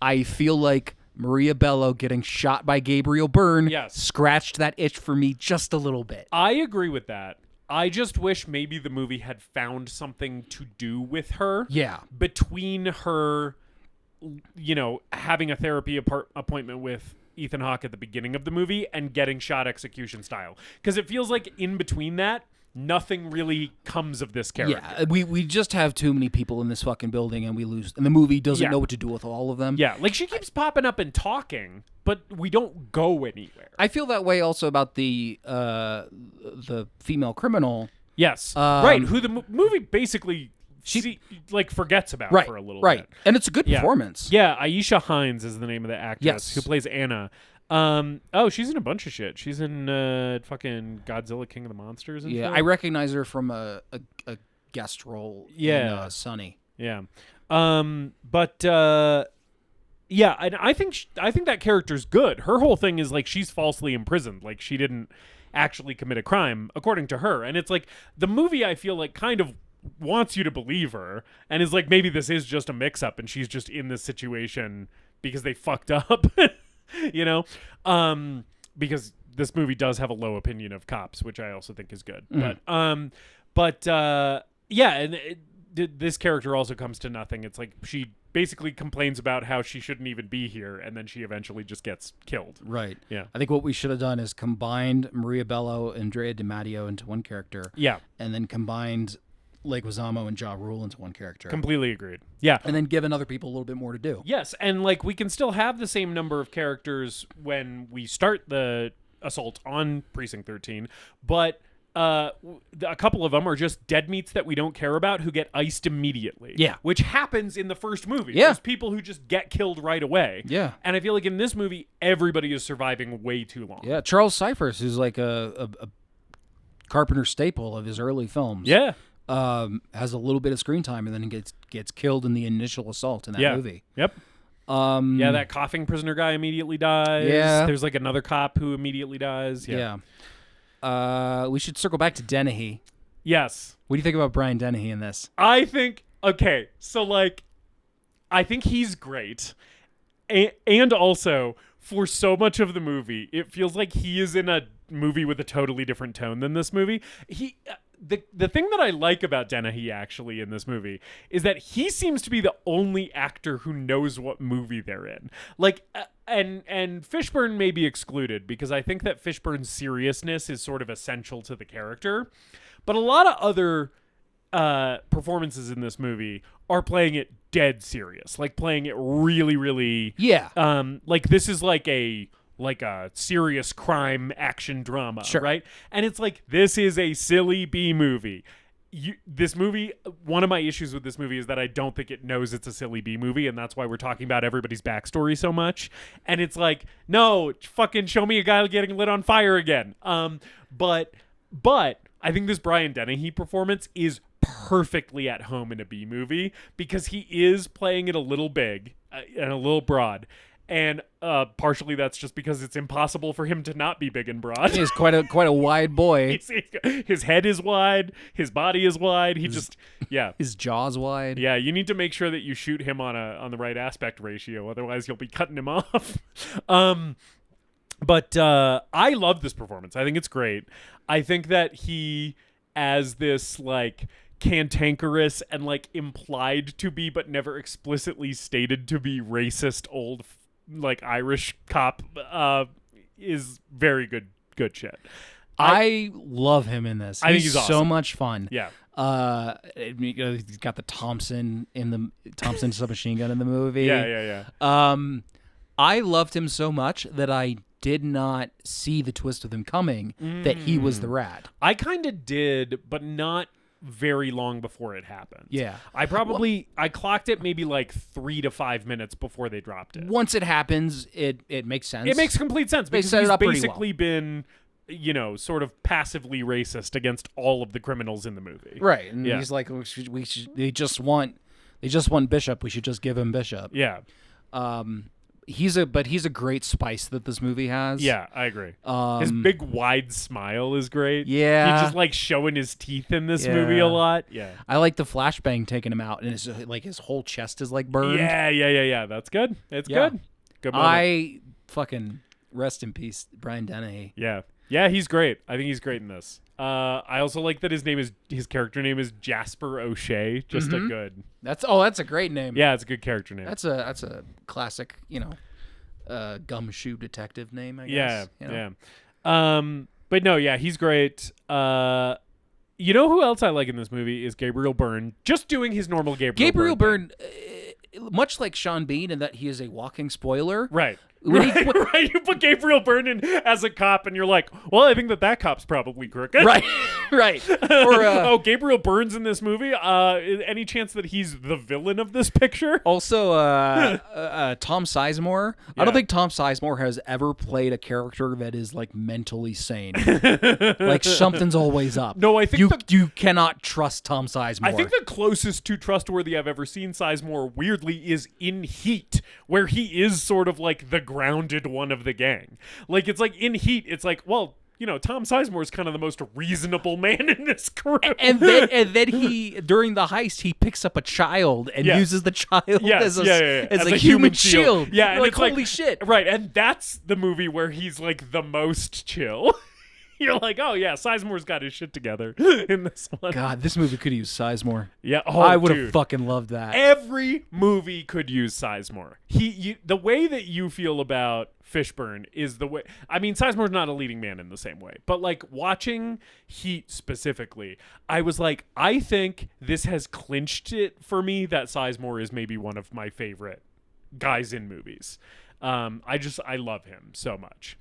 I feel like Maria Bello getting shot by Gabriel Byrne scratched that itch for me just a little bit. I agree with that. I just wish maybe the movie had found something to do with her. Yeah. Between her, having a therapy appointment with Ethan Hawke at the beginning of the movie and getting shot execution style. Because it feels like in between that, nothing really comes of this character. Yeah, we just have too many people in this fucking building and we lose. And the movie doesn't know what to do with all of them. Yeah, like she keeps popping up and talking, but we don't go anywhere. I feel that way also about the female criminal. Yes, right. Who the movie basically forgets about for a little bit. And it's a good performance. Yeah, Aisha Hines is the name of the actress who plays Anna. She's in a bunch of shit. She's in fucking Godzilla King of the Monsters and shit. I recognize her from a guest role in Sunny. Yeah. And I think that character's good. Her whole thing is like she's falsely imprisoned. Like she didn't actually commit a crime according to her. And it's like the movie I feel like kind of wants you to believe her and is like maybe this is just a mix up and she's just in this situation because they fucked up. Because this movie does have a low opinion of cops, which I also think is good. Mm. This character also comes to nothing. It's like she basically complains about how she shouldn't even be here, and then she eventually just gets killed. Right. Yeah. I think what we should have done is combined Maria Bello and Drea Matteo into one character. Yeah. And then combined Leguizamo and Ja Rule into one character. Completely agreed. Yeah. And then given other people a little bit more to do. Yes, and like we can still have the same number of characters when we start the assault on Precinct 13, but a couple of them are just dead meats that we don't care about who get iced immediately. Yeah. Which happens in the first movie. Yeah. There's people who just get killed right away. Yeah. And I feel like in this movie, everybody is surviving way too long. Yeah. Charles Cyphers, who's like a Carpenter staple of his early films. Yeah. Has a little bit of screen time and then gets killed in the initial assault in that movie. Yep. That coughing prisoner guy immediately dies. Yeah. There's like another cop who immediately dies. Yeah. We should circle back to Dennehy. Yes. What do you think about Brian Dennehy in this? I think he's great. And also, for so much of the movie, it feels like he is in a movie with a totally different tone than this movie. The thing that I like about Dennehy actually in this movie is that he seems to be the only actor who knows what movie they're in. Like, and Fishburne may be excluded because I think that Fishburne's seriousness is sort of essential to the character. But a lot of other performances in this movie are playing it dead serious, like playing it really, really. Yeah. Like this is like a serious crime action drama, right? And it's like, this is a silly B movie. This movie, one of my issues with this movie is that I don't think it knows it's a silly B movie, and that's why we're talking about everybody's backstory so much. And it's like, no, fucking show me a guy getting lit on fire again. But I think this Brian Dennehy performance is perfectly at home in a B movie because he is playing it a little big and a little broad. And partially that's just because it's impossible for him to not be big and broad. He's quite a wide boy. His head is wide. His body is wide. His jaw's wide. Yeah, you need to make sure that you shoot him on the right aspect ratio. Otherwise, you'll be cutting him off. But I love this performance. I think it's great. I think that he, as this like cantankerous and like implied to be but never explicitly stated to be racist old like Irish cop is very good shit. I love him in this. I think he's awesome. So much fun. Yeah. He's got the Thompson submachine gun in the movie. Yeah. I loved him so much that I did not see the twist of him coming that he was the rat. I kind of did, but not very long before it happened. Yeah. I clocked it maybe like 3 to 5 minutes before they dropped it. Once it happens, it makes sense. It makes complete sense because set it he's up pretty basically been, sort of passively racist against all of the criminals in the movie. Right. And he's like, they just want Bishop. We should just give him Bishop. Yeah. he's a great spice that this movie has. Yeah, I agree. His big wide smile is great. Yeah. He's just like showing his teeth in this movie a lot. Yeah. I like the flashbang taking him out, and it's like his whole chest is like burned. Yeah. That's good. It's good. Good moment. I fucking rest in peace, Brian Dennehy. Yeah, he's great. I think he's great in this. I also like that his character name is Jasper O'Shea. Just a good. That's a great name. Yeah, it's a good character name. That's a classic, gumshoe detective name, I guess. But no, yeah, he's great. You know who else I like in this movie is Gabriel Byrne, just doing his normal Gabriel Byrne, much like Sean Bean in that he is a walking spoiler. Right. Right. You put Gabriel Byrne in as a cop, and you're like, well, I think that cop's probably crooked. Right. Or Gabriel Byrne's in this movie. Any chance that he's the villain of this picture? Also, Tom Sizemore. I don't think Tom Sizemore has ever played a character that is like mentally sane. Like something's always up. No, I think you cannot trust Tom Sizemore. I think the closest to trustworthy I've ever seen Sizemore, weirdly, is in Heat, where he is sort of like the grounded one of the gang. Like, it's like in Heat, it's like, well, Tom Sizemore is kind of the most reasonable man in this crew. And then he, during the heist, he picks up a child and uses the child as a human shield. Yeah, and like, it's holy shit. Right, and that's the movie where he's like the most chill. You're like, oh yeah, Sizemore's got his shit together in this one. God, this movie could use Sizemore. Yeah, I would have fucking loved that. Every movie could use Sizemore. The way that you feel about Fishburne is the way. I mean, Sizemore's not a leading man in the same way, but like watching Heat specifically, I was like, I think this has clinched it for me that Sizemore is maybe one of my favorite guys in movies. I love him so much.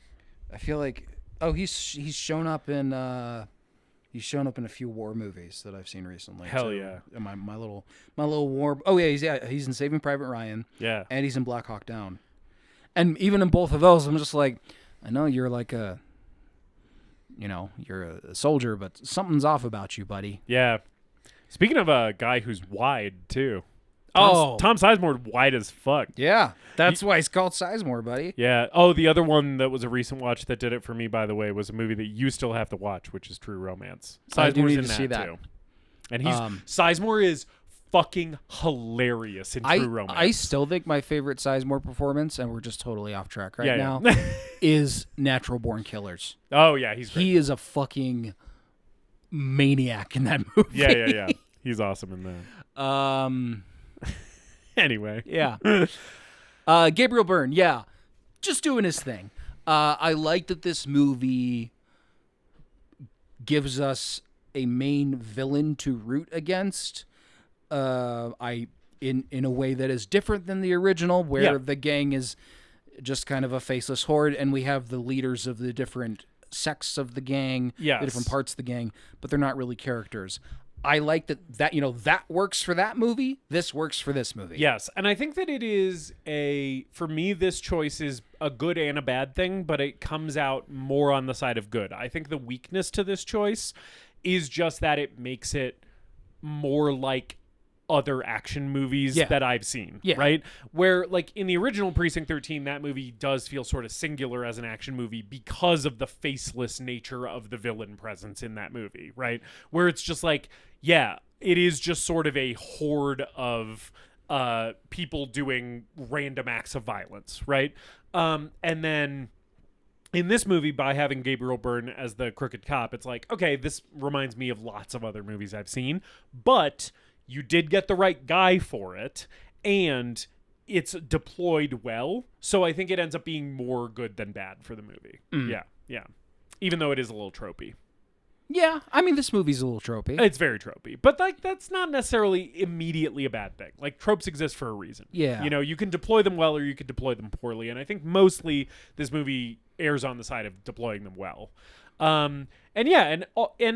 I feel like. Oh, he's shown up in a few war movies that I've seen recently. Hell yeah! My little war. Oh yeah, he's in Saving Private Ryan. Yeah, and he's in Black Hawk Down. And even in both of those, I'm just like, I know you're like you're a soldier, but something's off about you, buddy. Yeah. Speaking of a guy who's wide too. Tom Sizemore wide as fuck. Yeah, that's why he's called Sizemore, buddy. Yeah. Oh, the other one that was a recent watch that did it for me, by the way, was a movie that you still have to watch, which is True Romance. Sizemore's in that too. And Sizemore is fucking hilarious in True Romance. I still think my favorite Sizemore performance, and we're just totally off track now, is Natural Born Killers. Oh yeah, he's great. He is a fucking maniac in that movie. Yeah. He's awesome in that. Anyway. Yeah. Gabriel Byrne, just doing his thing. I like that this movie gives us a main villain to root against. In a way that is different than the original, where the gang is just kind of a faceless horde, and we have the leaders of the different sects of the gang, the different parts of the gang, but they're not really characters. I like that that works for that movie. This works for this movie. Yes, and I think that it is for me, this choice is a good and a bad thing, but it comes out more on the side of good. I think the weakness to this choice is just that it makes it more like other action movies that I've seen, right? Where, like, in the original Precinct 13, that movie does feel sort of singular as an action movie because of the faceless nature of the villain presence in that movie, right? Where it's just like, it is just sort of a horde of people doing random acts of violence, right? And then in this movie, by having Gabriel Byrne as the crooked cop, it's like, okay, this reminds me of lots of other movies I've seen, but you did get the right guy for it, and it's deployed well. So I think it ends up being more good than bad for the movie. Yeah. Even though it is a little tropey. Yeah, I mean, this movie's a little tropey. It's very tropey. But, like, that's not necessarily immediately a bad thing. Like, tropes exist for a reason. Yeah. You can deploy them well or you could deploy them poorly. And I think mostly this movie errs on the side of deploying them well. And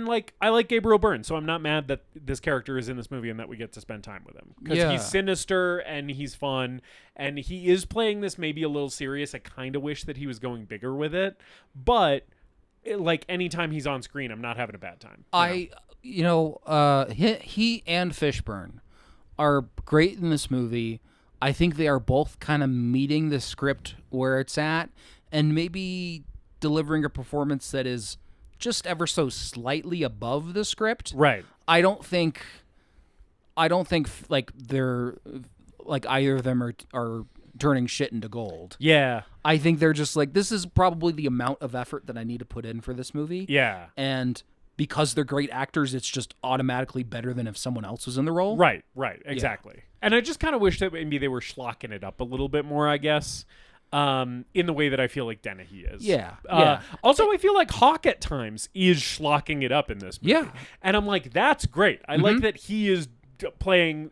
like, I like Gabriel Byrne, so I'm not mad that this character is in this movie and that we get to spend time with him. Because he's sinister and he's fun, and he is playing this maybe a little serious. I kind of wish that he was going bigger with it, but like, anytime he's on screen, I'm not having a bad time. He and Fishburne are great in this movie. I think they are both kind of meeting the script where it's at and maybe delivering a performance that is just ever so slightly above the script. Right. I don't think like they're like either of them are turning shit into gold. Yeah. I think they're just like, this is probably the amount of effort that I need to put in for this movie. Yeah. And because they're great actors, it's just automatically better than if someone else was in the role. Right, exactly. Yeah. And I just kind of wish that maybe they were schlocking it up a little bit more, I guess, in the way that I feel like Dennehy is. Yeah. Also, I feel like Hawke at times is schlocking it up in this movie. Yeah. And I'm like, that's great. I like that he is playing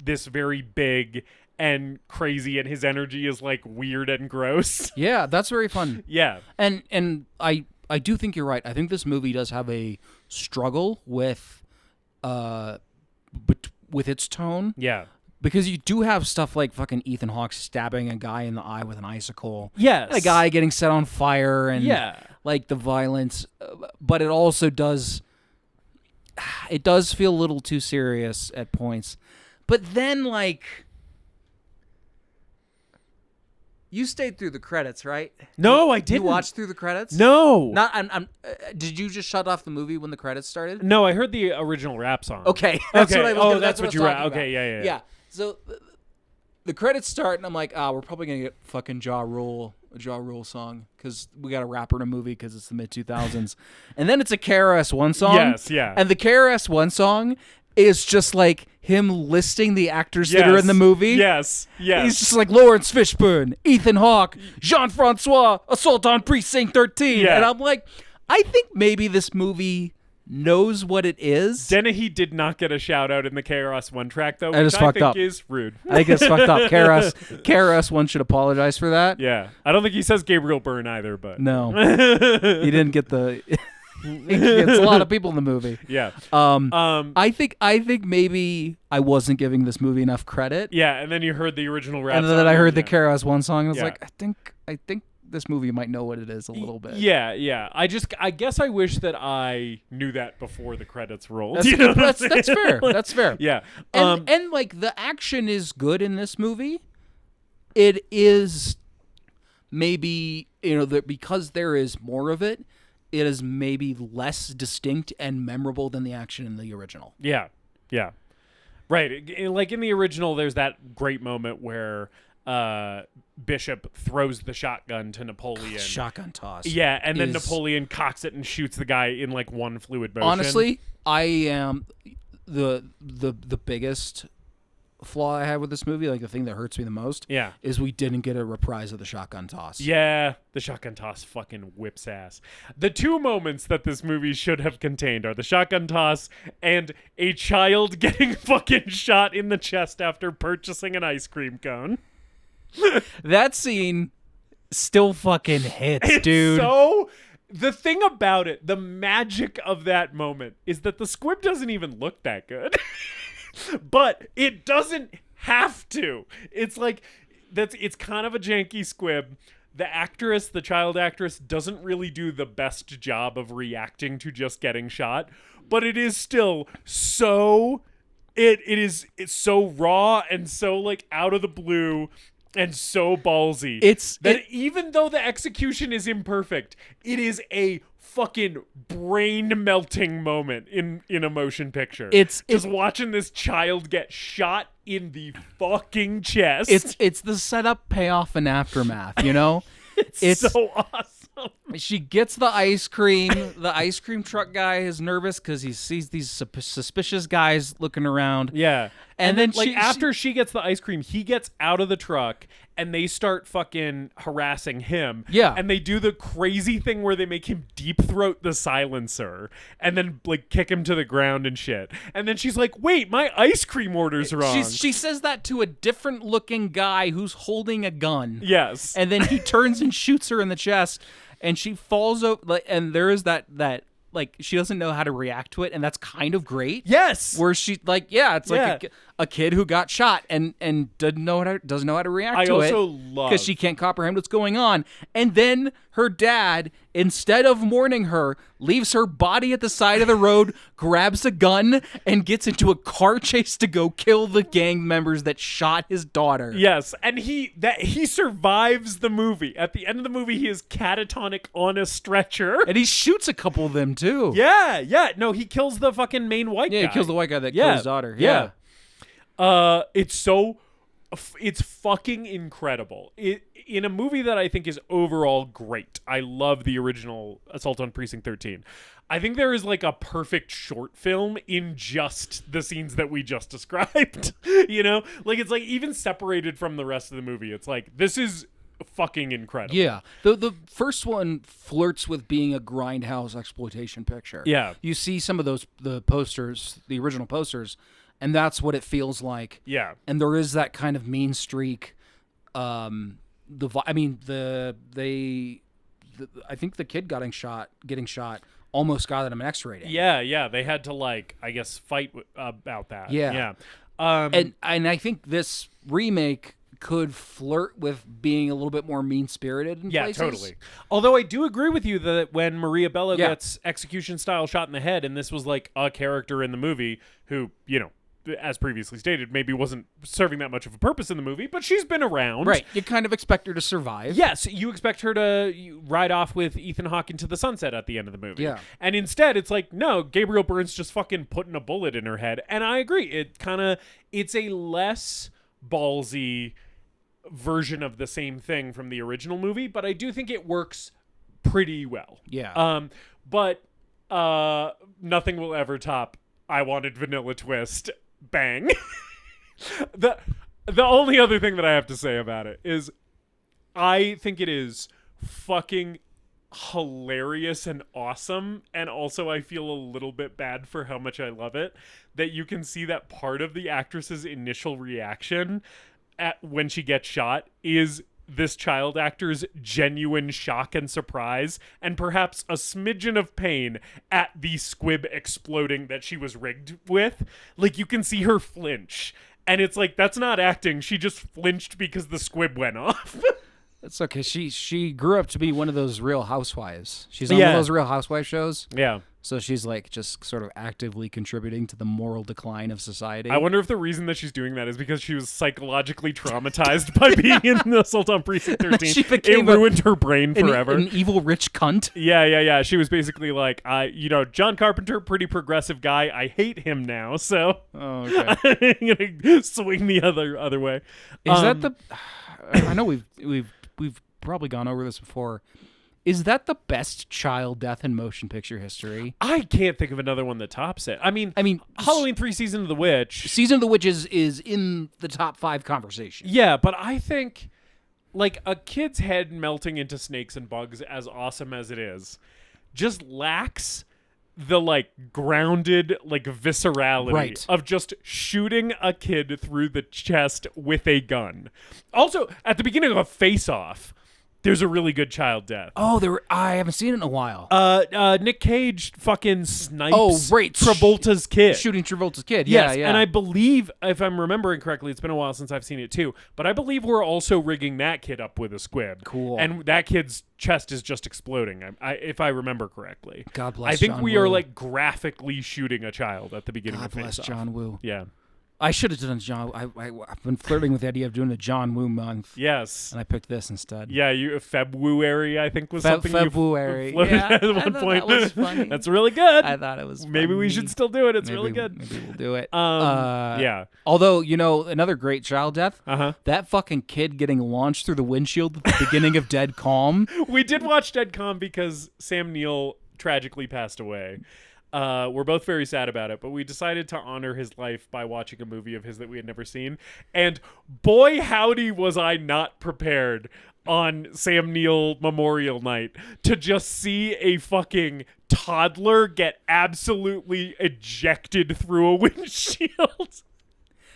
this very big and crazy, and his energy is like weird and gross. Yeah, that's very fun. Yeah. And I do think you're right. I think this movie does have a struggle with its tone. Yeah. Because you do have stuff like fucking Ethan Hawke stabbing a guy in the eye with an icicle. Yes. And a guy getting set on fire and like the violence. But it also does feel a little too serious at points. But then like, you stayed through the credits, right? No, I didn't. You watched through the credits? No. Did you just shut off the movie when the credits started? No, I heard the original rap song. Okay. That's okay. What I was gonna, that's what you were. Okay, yeah. Yeah. So the credits start, and I'm like, we're probably gonna get fucking a Ja Rule song because we got a rapper in a movie because it's the mid 2000s, and then it's a KRS-One song. Yes, yeah. And the KRS-One song is just like him listing the actors that are in the movie. Yes. He's just like Laurence Fishburne, Ethan Hawke, Jean Francois, Assault on Precinct 13. Yeah. And I'm like, I think maybe this movie knows what it is. Dennehy did not get a shout out in the KRS-One track though, I which just I fucked think up. is rude. I think it's fucked up. KRS-One should apologize for that. Yeah. I don't think he says Gabriel Byrne either, but No. He didn't get the... It's a lot of people in the movie. Yeah. I think maybe I wasn't giving this movie enough credit. Yeah, and then you heard the original rap and song. then I heard the KRS-One song and I was Yeah. like, I think this movie might know what it is a little bit. Yeah. I guess I wish that I knew that before the credits rolled. That's, You know what I'm saying? that's fair. That's fair. Yeah. And like the action is good in this movie. It is maybe, because there is more of it, it is maybe less distinct and memorable than the action in the original. Yeah. Right. Like in the original, there's that great moment where Bishop throws the shotgun to Napoleon. Shotgun toss. Yeah, and then Napoleon cocks it and shoots the guy in like one fluid motion. Honestly, I am the biggest flaw I have with this movie, like the thing that hurts me the most, is we didn't get a reprise of the shotgun toss. Yeah, the shotgun toss fucking whips ass. The two moments that this movie should have contained are the shotgun toss and a child getting fucking shot in the chest after purchasing an ice cream cone. That scene still fucking hits, dude. So the thing about it, the magic of that moment is that the squib doesn't even look that good. But it doesn't have to. It's like it's kind of a janky squib. The child actress, doesn't really do the best job of reacting to just getting shot, but it is still so it's so raw and so like out of the blue and so ballsy. Even though the execution is imperfect, it is a fucking brain-melting moment in a motion picture. It's watching this child get shot in the fucking chest. It's the setup, payoff, and aftermath, It's so awesome. She gets the ice cream. The ice cream truck guy is nervous because he sees these suspicious guys looking around. Yeah. And then after she gets the ice cream, he gets out of the truck and they start fucking harassing him. Yeah. And they do the crazy thing where they make him deep throat the silencer and then like kick him to the ground and shit. And then she's like, wait, my ice cream order's wrong. She says that to a different looking guy who's holding a gun. Yes. And then he turns and shoots her in the chest and she falls over. And there is that like she doesn't know how to react to it, and that's kind of great. Yes. Where she like, it's like a kid who got shot and doesn't know how to react I to it. also love because she can't comprehend what's going on. And then her dad, instead of mourning her, leaves her body at the side of the road, grabs a gun, and gets into a car chase to go kill the gang members that shot his daughter. Yes, and he survives the movie. At the end of the movie, he is catatonic on a stretcher. And he shoots a couple of them too. Yeah. No, he kills the fucking main white guy. Yeah, he kills the white guy that killed his daughter. Yeah. It's fucking incredible. In a movie that I think is overall great. I love the original Assault on Precinct 13. I think there is like a perfect short film in just the scenes that we just described. You know? Like it's like even separated from the rest of the movie. It's like this is fucking incredible. Yeah. The first one flirts with being a grindhouse exploitation picture. Yeah. You see some of the posters, the original posters, and that's what it feels like. Yeah. And there is that kind of mean streak. I think the kid getting shot almost got him an X-rating. Yeah. They had to like, I guess, fight about that. Yeah. And I think this remake could flirt with being a little bit more mean-spirited in places. Yeah, totally. Although I do agree with you that when Maria Bello gets execution-style shot in the head, and this was like a character in the movie who, you know, as previously stated, maybe wasn't serving that much of a purpose in the movie, but she's been around. Right. You kind of expect her to survive. Yes, you expect her to ride off with Ethan Hawke into the sunset at the end of the movie. Yeah. And instead, it's like, no, Gabriel Byrne's just fucking putting a bullet in her head. And I agree. It's a less ballsy version of the same thing from the original movie, but I do think it works pretty well. Yeah. But nothing will ever top I Wanted Vanilla Twist. Bang. The only other thing that I have to say about it is I think it is fucking hilarious and awesome, and also I feel a little bit bad for how much I love it, that you can see that part of the actress's initial reaction at when she gets shot is this child actor's genuine shock and surprise, and perhaps a smidgen of pain at the squib exploding that she was rigged with. Like, you can see her flinch, and it's like, that's not acting. She just flinched because the squib went off. It's okay. She grew up to be one of those Real Housewives. She's on one of those Real Housewives shows. Yeah. So she's like just sort of actively contributing to the moral decline of society. I wonder if the reason that she's doing that is because she was psychologically traumatized by being in the Assault on Precinct 13. It ruined her brain forever. An evil rich cunt. Yeah. She was basically like, John Carpenter, pretty progressive guy. I hate him now, so okay. I'm gonna swing the other way. Is that the? I know we've probably gone over this before. Is that the best child death in motion picture history? I can't think of another one that tops it. I mean, Halloween 3 Season of the Witch. Season of the Witch is in the top 5 conversation. Yeah, but I think like a kid's head melting into snakes and bugs, as awesome as it is, just lacks the like grounded like viscerality of just shooting a kid through the chest with a gun. Also, at the beginning of a Face Off, there's a really good child death. Oh, I haven't seen it in a while. Nick Cage fucking snipes Travolta's kid. Shooting Travolta's kid. Yes, yeah. And I believe, if I'm remembering correctly, it's been a while since I've seen it too, but I believe we're also rigging that kid up with a squib. Cool. And that kid's chest is just exploding, if I remember correctly. God bless I think John we Woo. are like graphically shooting a child at the beginning God of Face bless Off. John Woo. Yeah. I should have done John. I've been flirting with the idea of doing a John Woo month. Yes. And I picked this instead. Yeah, February, I think, was something February. you floated at one point. That was funny. That's really good. I thought it was Maybe funny. we should still do it. It's really good. Maybe we'll do it. Yeah. Although, another great child death, Uh-huh. that fucking kid getting launched through the windshield at the beginning of Dead Calm. We did watch Dead Calm because Sam Neill tragically passed away. We're both very sad about it, but we decided to honor his life by watching a movie of his that we had never seen. And boy, howdy, was I not prepared on Sam Neill Memorial Night to just see a fucking toddler get absolutely ejected through a windshield.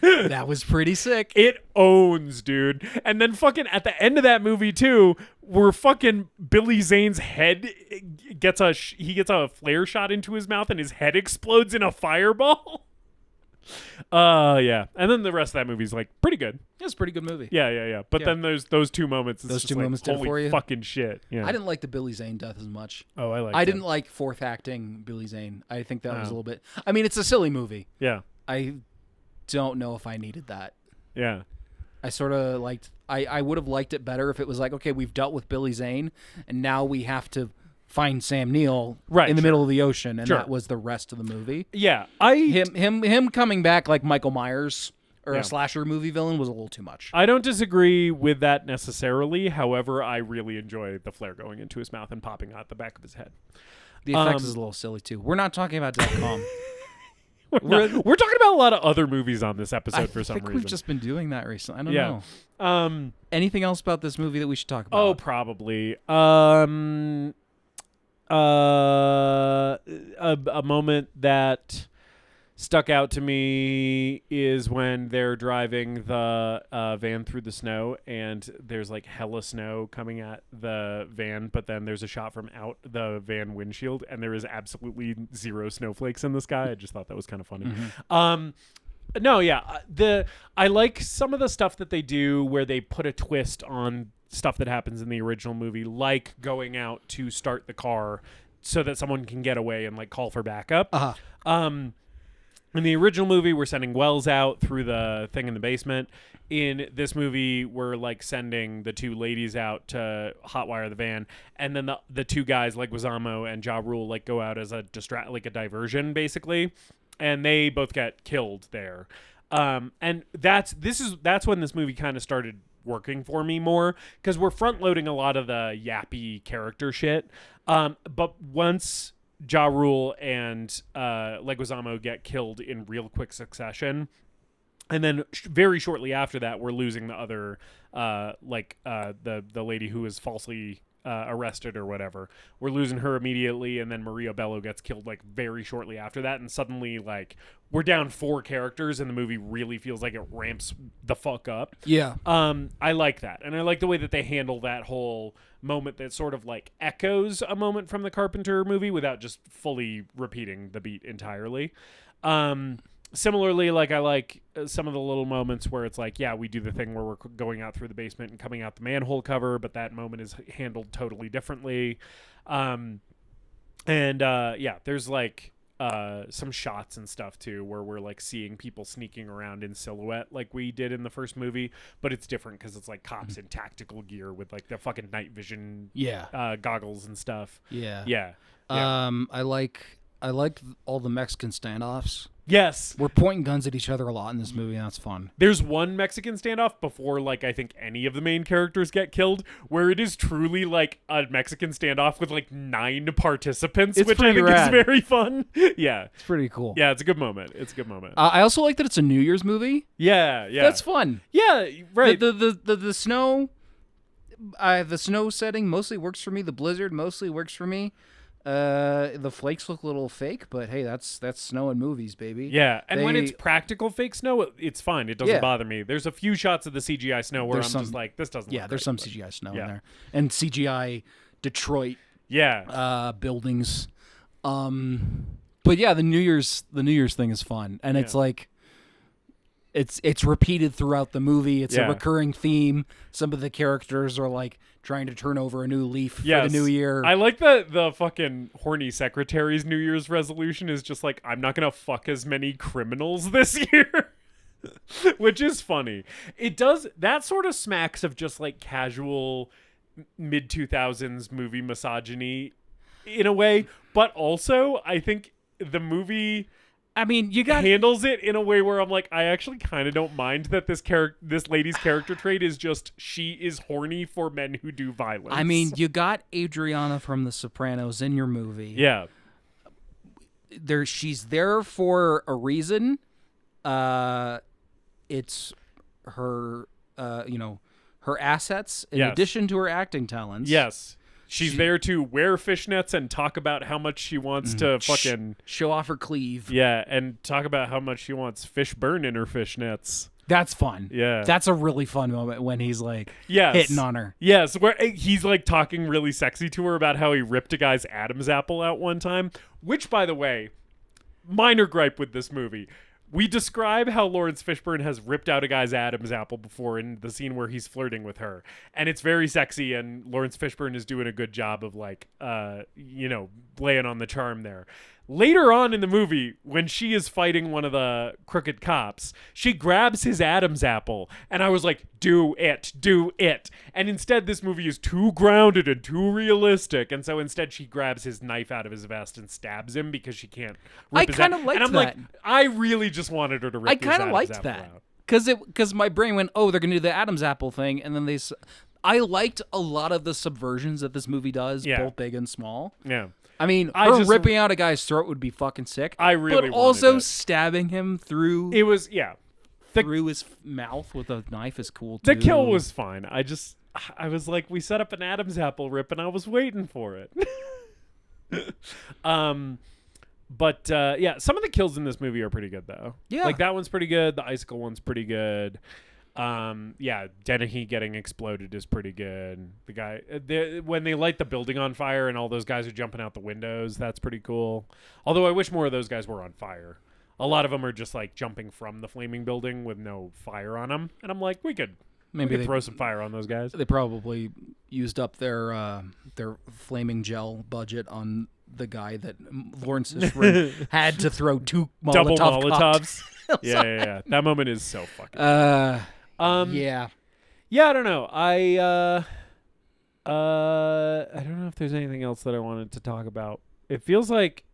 That was pretty sick. It owns, dude. And then fucking at the end of that movie too, where fucking Billy Zane's head gets a flare shot into his mouth and his head explodes in a fireball. Yeah. And then the rest of that movie's like pretty good. It's a pretty good movie. Yeah. But then there's those two moments. It's Those just two like, moments did it holy for you? fucking shit. Yeah. I didn't like the Billy Zane death as much. Oh, I didn't like fourth acting Billy Zane. I think that was a little bit. I mean, it's a silly movie. Yeah. I don't know if I needed that. Yeah. I sort of liked. I would have liked it better if it was like, okay, we've dealt with Billy Zane, and now we have to find Sam Neill in the middle of the ocean, and that was the rest of the movie. Yeah, him coming back like Michael Myers or a slasher movie villain was a little too much. I don't disagree with that necessarily. However, I really enjoy the flare going into his mouth and popping out the back of his head. The effects is a little silly too. We're not talking about .com. We're talking about a lot of other movies on this episode for some reason. We've just been doing that recently. I don't know. Anything else about this movie that we should talk about? Oh, probably. A moment that stuck out to me is when they're driving the van through the snow, and there's like hella snow coming at the van, but then there's a shot from out the van windshield, and there is absolutely zero snowflakes in the sky. I just thought that was kind of funny. No, yeah. I like some of the stuff that they do where they put a twist on stuff that happens in the original movie, like going out to start the car so that someone can get away and like call for backup. In the original movie, we're sending Wells out through the thing in the basement. In this movie, we're like sending the two ladies out to hotwire the van, and then the two guys, Leguizamo and Ja Rule, like go out as a diversion, basically, and they both get killed there. And that's when this movie kind of started working for me more, because we're front loading a lot of the yappy character shit. But once Ja Rule and Leguizamo get killed in real quick succession, and then very shortly after that, we're losing the other, the lady who is falsely arrested or whatever. We're losing her immediately, and then Maria Bello gets killed like very shortly after that, and suddenly like we're down 4 characters, and the movie really feels like it ramps the fuck up. Yeah. I like that, and I like the way that they handle that whole moment that sort of like echoes a moment from the Carpenter movie without just fully repeating the beat entirely. Similarly, like I like some of the little moments where it's like, yeah, we do the thing where we're going out through the basement and coming out the manhole cover, but that moment is handled totally differently. There's like some shots and stuff too where we're like seeing people sneaking around in silhouette like we did in the first movie, but it's different because it's like cops in tactical gear with like the fucking night vision goggles and stuff. Yeah. I like all the Mexican standoffs. Yes. We're pointing guns at each other a lot in this movie, and that's fun. There's one Mexican standoff before, like, I think any of the main characters get killed, where it is truly, like, a Mexican standoff with, like, 9 participants, which I think is very fun. Yeah. It's pretty cool. Yeah, it's a good moment. I also like that it's a New Year's movie. Yeah. That's fun. Yeah, right. The snow... the snow setting mostly works for me. The blizzard mostly works for me. The flakes look a little fake, but hey, that's snow in movies, baby. Yeah, and when it's practical fake snow, it's fine. It doesn't bother me. There's a few shots of the CGI snow where just like, this doesn't look there's great, some CGI snow in there. And CGI Detroit buildings. But yeah, the New Year's thing is fun. And it's like it's repeated throughout the movie. It's a recurring theme. Some of the characters are like trying to turn over a new leaf for the new year. I like that the fucking horny secretary's New Year's resolution is just like, I'm not gonna fuck as many criminals this year. Which is funny. It does, that sort of smacks of just like casual mid-2000s movie misogyny in a way, but also I think the movie, I mean, you got handles it in a way where I'm like, I actually kind of don't mind that this lady's character trait is just, she is horny for men who do violence. I mean, you got Adriana from The Sopranos in your movie. Yeah. She's there for a reason. It's her, her assets in addition to her acting talents. Yes. She's there to wear fishnets and talk about how much she wants to fucking... show off her cleave. Yeah, and talk about how much she wants Fishburne in her fishnets. That's fun. Yeah. That's a really fun moment when he's like hitting on her. Yes, where he's like talking really sexy to her about how he ripped a guy's Adam's apple out one time. Which, by the way, minor gripe with this movie. We describe how Laurence Fishburne has ripped out a guy's Adam's apple before in the scene where he's flirting with her. And it's very sexy, and Laurence Fishburne is doing a good job of, like, laying on the charm there. Later on in the movie, when she is fighting one of the crooked cops, she grabs his Adam's apple. And I was like, do it. And instead, this movie is too grounded and too realistic. And so instead, she grabs his knife out of his vest and stabs him because she can't rip his kind of apple. liked And I'm that. like, I really just wanted her to rip I his kind of Adam's liked apple that. out. Because my brain went, oh, they're going to do the Adam's apple thing. And then I liked a lot of the subversions that this movie does, both big and small. Yeah. I mean, ripping out a guy's throat would be fucking sick. I really But also wanted it. stabbing him through Through his mouth with a knife is cool, too. The kill was fine. I was like, we set up an Adam's apple rip, and I was waiting for it. Some of the kills in this movie are pretty good, though. Yeah. Like, that one's pretty good. The icicle one's pretty good. Dennehy getting exploded is pretty good. The guy, when they light the building on fire and all those guys are jumping out the windows, that's pretty cool. Although I wish more of those guys were on fire. A lot of them are just like jumping from the flaming building with no fire on them, and I'm like, we could throw some fire on those guys. They probably used up their flaming gel budget on the guy that Laurence Fishburne had to throw two Double Molotovs. Yeah. That moment is so fucking. Yeah, I don't know. I don't know if there's anything else that I wanted to talk about. It feels like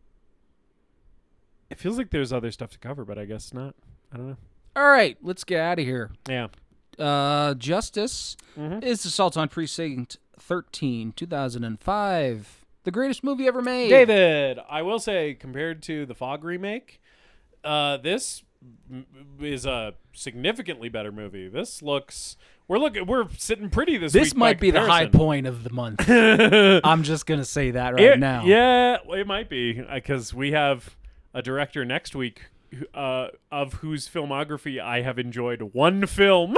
there's other stuff to cover, but I guess not. I don't know. All right, let's get out of here. Yeah. Justice is Assault on Precinct 13, 2005. The greatest movie ever made. David, I will say, compared to the Fog remake, this is a significantly better movie. This looks... We're sitting pretty this week. This might be the high point of the month. I'm just going to say that now. Yeah, it might be, because we have a director next week of whose filmography I have enjoyed one film.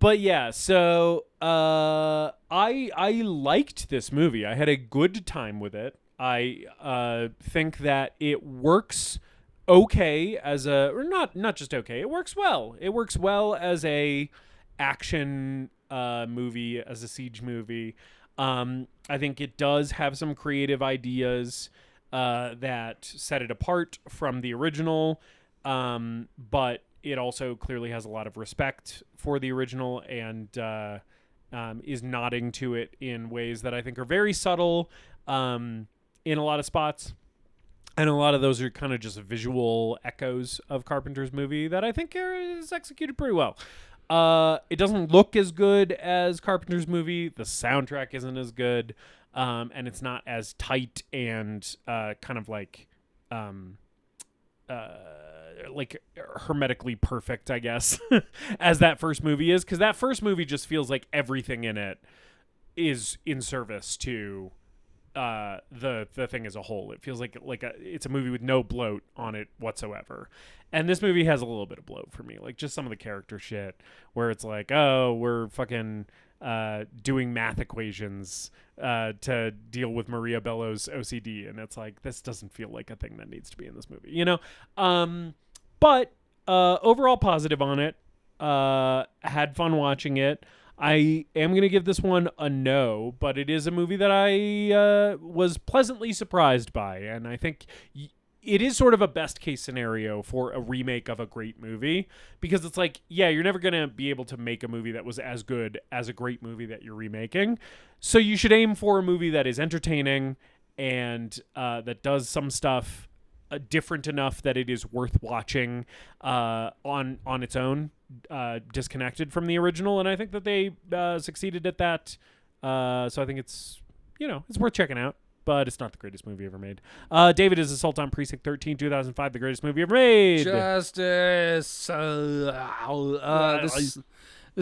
But yeah, so I liked this movie. I had a good time with it. I think that it works okay as not just okay. It works well. It works well as a action movie, as a siege movie. I think it does have some creative ideas that set it apart from the original, but it also clearly has a lot of respect for the original and is nodding to it in ways that I think are very subtle in a lot of spots. And a lot of those are kind of just visual echoes of Carpenter's movie that I think is executed pretty well. It doesn't look as good as Carpenter's movie. The soundtrack isn't as good. And it's not as tight and kind of like hermetically perfect, I guess, as that first movie is. Because that first movie just feels like everything in it is in service to the thing as a whole. It feels like it's a movie with no bloat on it whatsoever. And this movie has a little bit of bloat for me, like just some of the character shit where it's like, oh, we're fucking doing math equations to deal with Maria Bello's OCD, and it's like, this doesn't feel like a thing that needs to be in this movie, you know? But overall positive on it. Had fun watching it. I am going to give this one a no, but it is a movie that I was pleasantly surprised by, and I think it is sort of a best case scenario for a remake of a great movie, because it's like, yeah, you're never going to be able to make a movie that was as good as a great movie that you're remaking, so you should aim for a movie that is entertaining and that does some stuff different enough that it is worth watching on its own, disconnected from the original, and I think that they succeeded at that. So I think it's worth checking out, but it's not the greatest movie ever made. David, is Assault on Precinct 13, 2005 the greatest movie ever made? Justice. This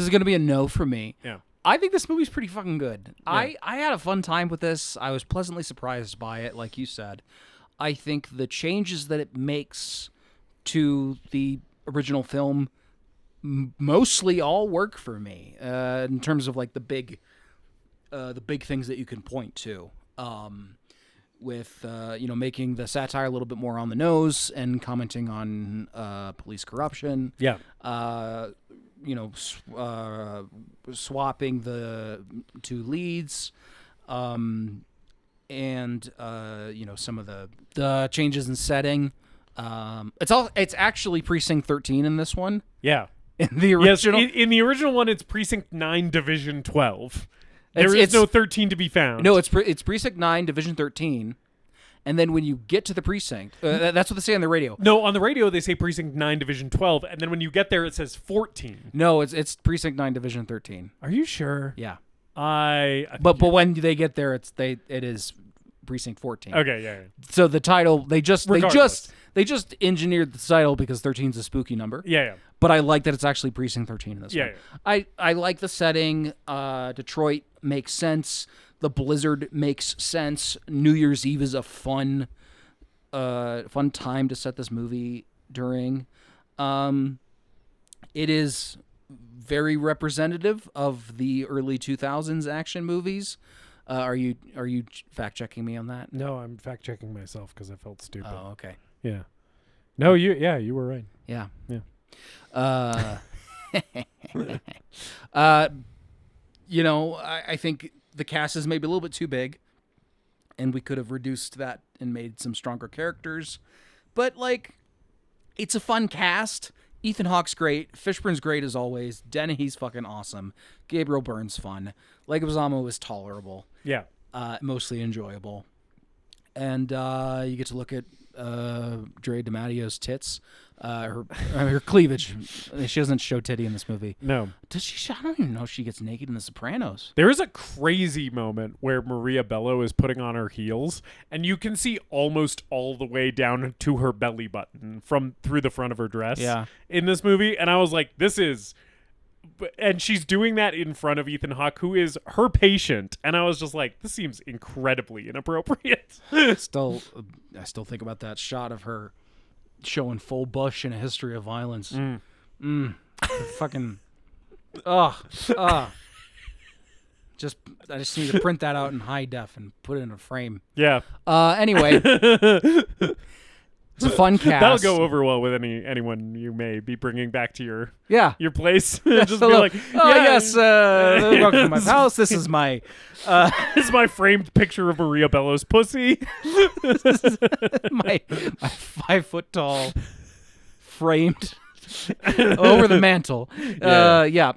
is going to be a no for me. Yeah. I think this movie's pretty fucking good. Yeah. I had a fun time with this. I was pleasantly surprised by it, like you said. I think the changes that it makes to the original film mostly all work for me in terms of like the big things that you can point to. with making the satire a little bit more on the nose and commenting on police corruption. Yeah. Swapping the two leads, and some of the changes in setting. It's actually Precinct 13 in this one. Yeah. In the original, yes, in the original one, it's Precinct 9, Division 12. There is no 13 to be found. No, it's Precinct 9, Division 13. And then when you get to the precinct, that's what they say on the radio. No, on the radio they say Precinct 9, Division 12, and then when you get there it says 14. No, it's Precinct 9, Division 13. Are you sure? Yeah. But when they get there, it is Precinct 14. Okay, yeah. So the title they just Regardless. they just engineered the title because 13 is a spooky number. Yeah. But I like that it's actually Precinct 13 in this one. Yeah. I like the setting. Detroit makes sense. The blizzard makes sense. New Year's Eve is a fun time to set this movie during. It is very representative of the early 2000s action movies. Are you fact checking me on that? No, I'm fact checking myself because I felt stupid. Oh, okay. Yeah. No, you were right. Yeah. Yeah. I think the cast is maybe a little bit too big, and we could have reduced that and made some stronger characters. But it's a fun cast. Ethan Hawke's great. Fishburne's great as always. Dennehy's fucking awesome. Gabriel Byrne's fun. Leguizamo is tolerable. Yeah. Mostly enjoyable. And you get to look at Drea Mattio's tits, her cleavage. She doesn't show titty in this movie. No. Does she? I don't even know if she gets naked in The Sopranos. There is a crazy moment where Maria Bello is putting on her heels, and you can see almost all the way down to her belly button through the front of her dress. Yeah. In this movie, and I was like, this is. And she's doing that in front of Ethan Hawke, who is her patient, and I was just like, this seems incredibly inappropriate. I still think about that shot of her showing full bush in A History of Violence. Fucking, I just need to print that out in high def and put it in a frame. Yeah. Anyway. It's a fun cast. That'll go over well with anyone you may be bringing back to your place. Just be like, yes, welcome to my house. This is my this is my framed picture of Maria Bello's pussy. This is my 5 foot tall framed over the mantle.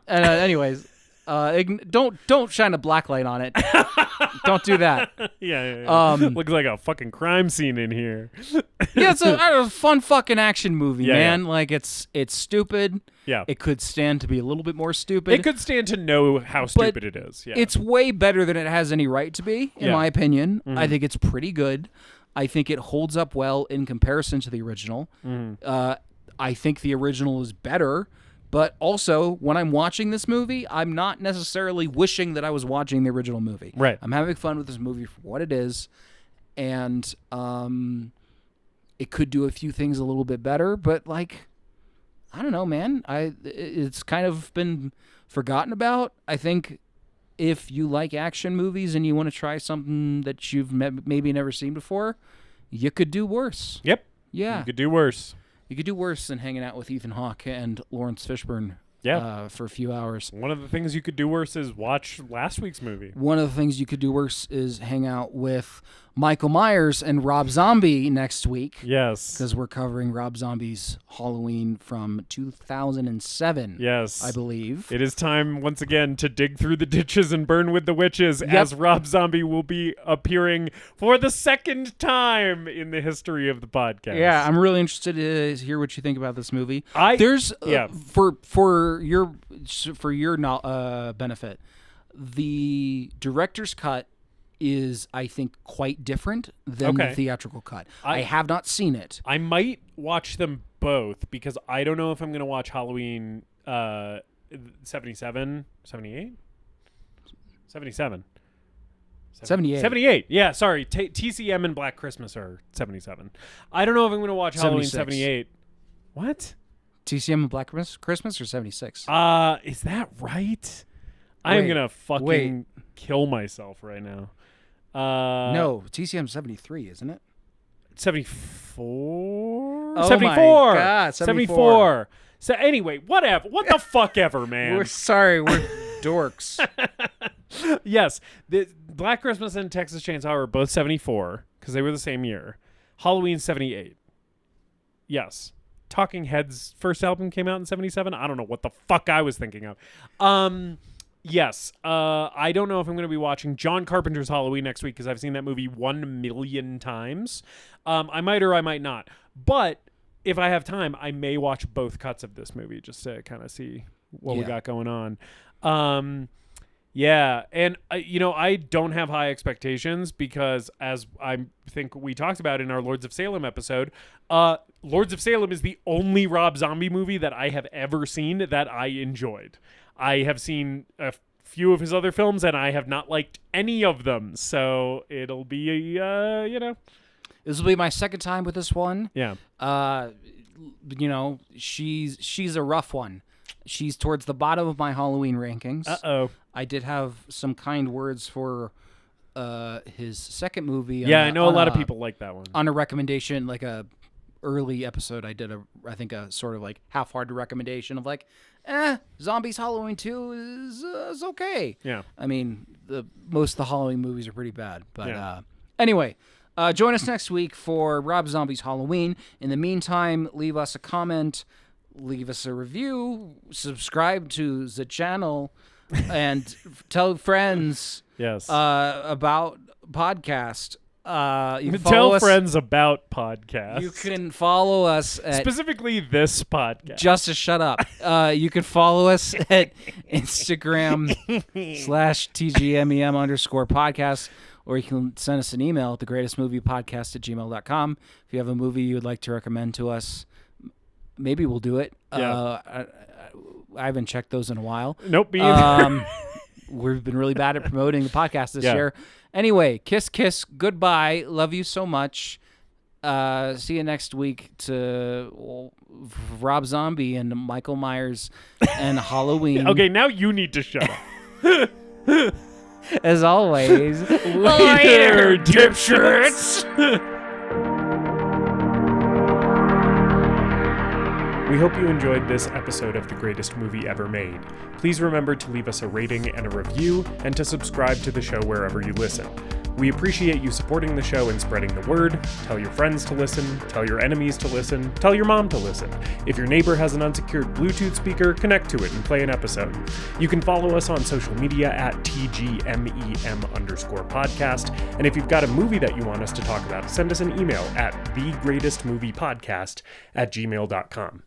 Anyways, don't shine a black light on it. Don't do that. Yeah. Looks like a fucking crime scene in here. Yeah, it's a fun fucking action movie, man. Yeah. It's stupid. Yeah. It could stand to be a little bit more stupid. It could stand to know how stupid it is. Yeah. It's way better than it has any right to be, in my opinion. Mm-hmm. I think it's pretty good. I think it holds up well in comparison to the original. Mm-hmm. I think the original is better. But also, when I'm watching this movie, I'm not necessarily wishing that I was watching the original movie. Right. I'm having fun with this movie for what it is, and it could do a few things a little bit better. But I don't know, man. It's kind of been forgotten about. I think if you like action movies and you want to try something that you've maybe never seen before, you could do worse. Yep. Yeah. You could do worse. You could do worse than hanging out with Ethan Hawke and Laurence Fishburne for a few hours. One of the things you could do worse is watch last week's movie. One of the things you could do worse is hang out with Michael Myers and Rob Zombie next week. Yes. Because we're covering Rob Zombie's Halloween from 2007. Yes. I believe. It is time, once again, to dig through the ditches and burn with the witches, as Rob Zombie will be appearing for the second time in the history of the podcast. Yeah, I'm really interested to hear what you think about this movie. For your benefit, the director's cut is, I think, quite different than the theatrical cut. I have not seen it. I might watch them both because I don't know if I'm going to watch Halloween 77, 78? 77. 78. 78. Yeah, sorry. TCM and Black Christmas are 77. I don't know if I'm going to watch Halloween 78. What? TCM and Black Christmas or 76? Is that right? I am going to fucking kill myself right now. No, TCM 73, isn't it? 74? Oh 74. my God, 74. So anyway, whatever. What the fuck ever, man. We're sorry, we're dorks. Yes, the Black Christmas and Texas Chainsaw were both 74 because they were the same year. Halloween 78. Yes. Talking Heads' first album came out in 77. I don't know what the fuck I was thinking of. Yes. I don't know if I'm going to be watching John Carpenter's Halloween next week because I've seen that movie 1 million times. I might or I might not. But if I have time, I may watch both cuts of this movie just to kind of see what we got going on. Yeah, and I don't have high expectations because, as I think we talked about in our Lords of Salem episode, Lords of Salem is the only Rob Zombie movie that I have ever seen that I enjoyed. I have seen a few of his other films, and I have not liked any of them. So it'll be, This will be my second time with this one. Yeah. She's a rough one. She's towards the bottom of my Halloween rankings. Uh-oh. I did have some kind words for his second movie. Yeah, I know a lot of people like that one. On a recommendation, like a early episode, I did I think a sort of like half-hearted recommendation of like, Zombies Halloween 2 is okay. Yeah. I mean, most of the Halloween movies are pretty bad. But anyway, join us next week for Rob Zombie's Halloween. In the meantime, leave us a comment, leave us a review, subscribe to the channel, and tell friends about podcast. You can tell friends about podcasts. You can follow us at specifically this podcast. Just to shut up. You can follow us at Instagram /TGMEM_podcast, or you can send us an email at thegreatestmoviepodcast@gmail.com. If you have a movie you would like to recommend to us, maybe we'll do it. I haven't checked those in a while. Nope, me either. We've been really bad at promoting the podcast this year. Anyway, kiss, kiss, goodbye. Love you so much. See you next week to Rob Zombie and Michael Myers and Halloween. Okay, now you need to shut up. As always, later, dipshits. We hope you enjoyed this episode of The Greatest Movie Ever Made. Please remember to leave us a rating and a review, and to subscribe to the show wherever you listen. We appreciate you supporting the show and spreading the word. Tell your friends to listen, tell your enemies to listen, tell your mom to listen. If your neighbor has an unsecured Bluetooth speaker, connect to it and play an episode. You can follow us on social media at TGMEM_podcast. And if you've got a movie that you want us to talk about, send us an email at thegreatestmoviepodcast@gmail.com.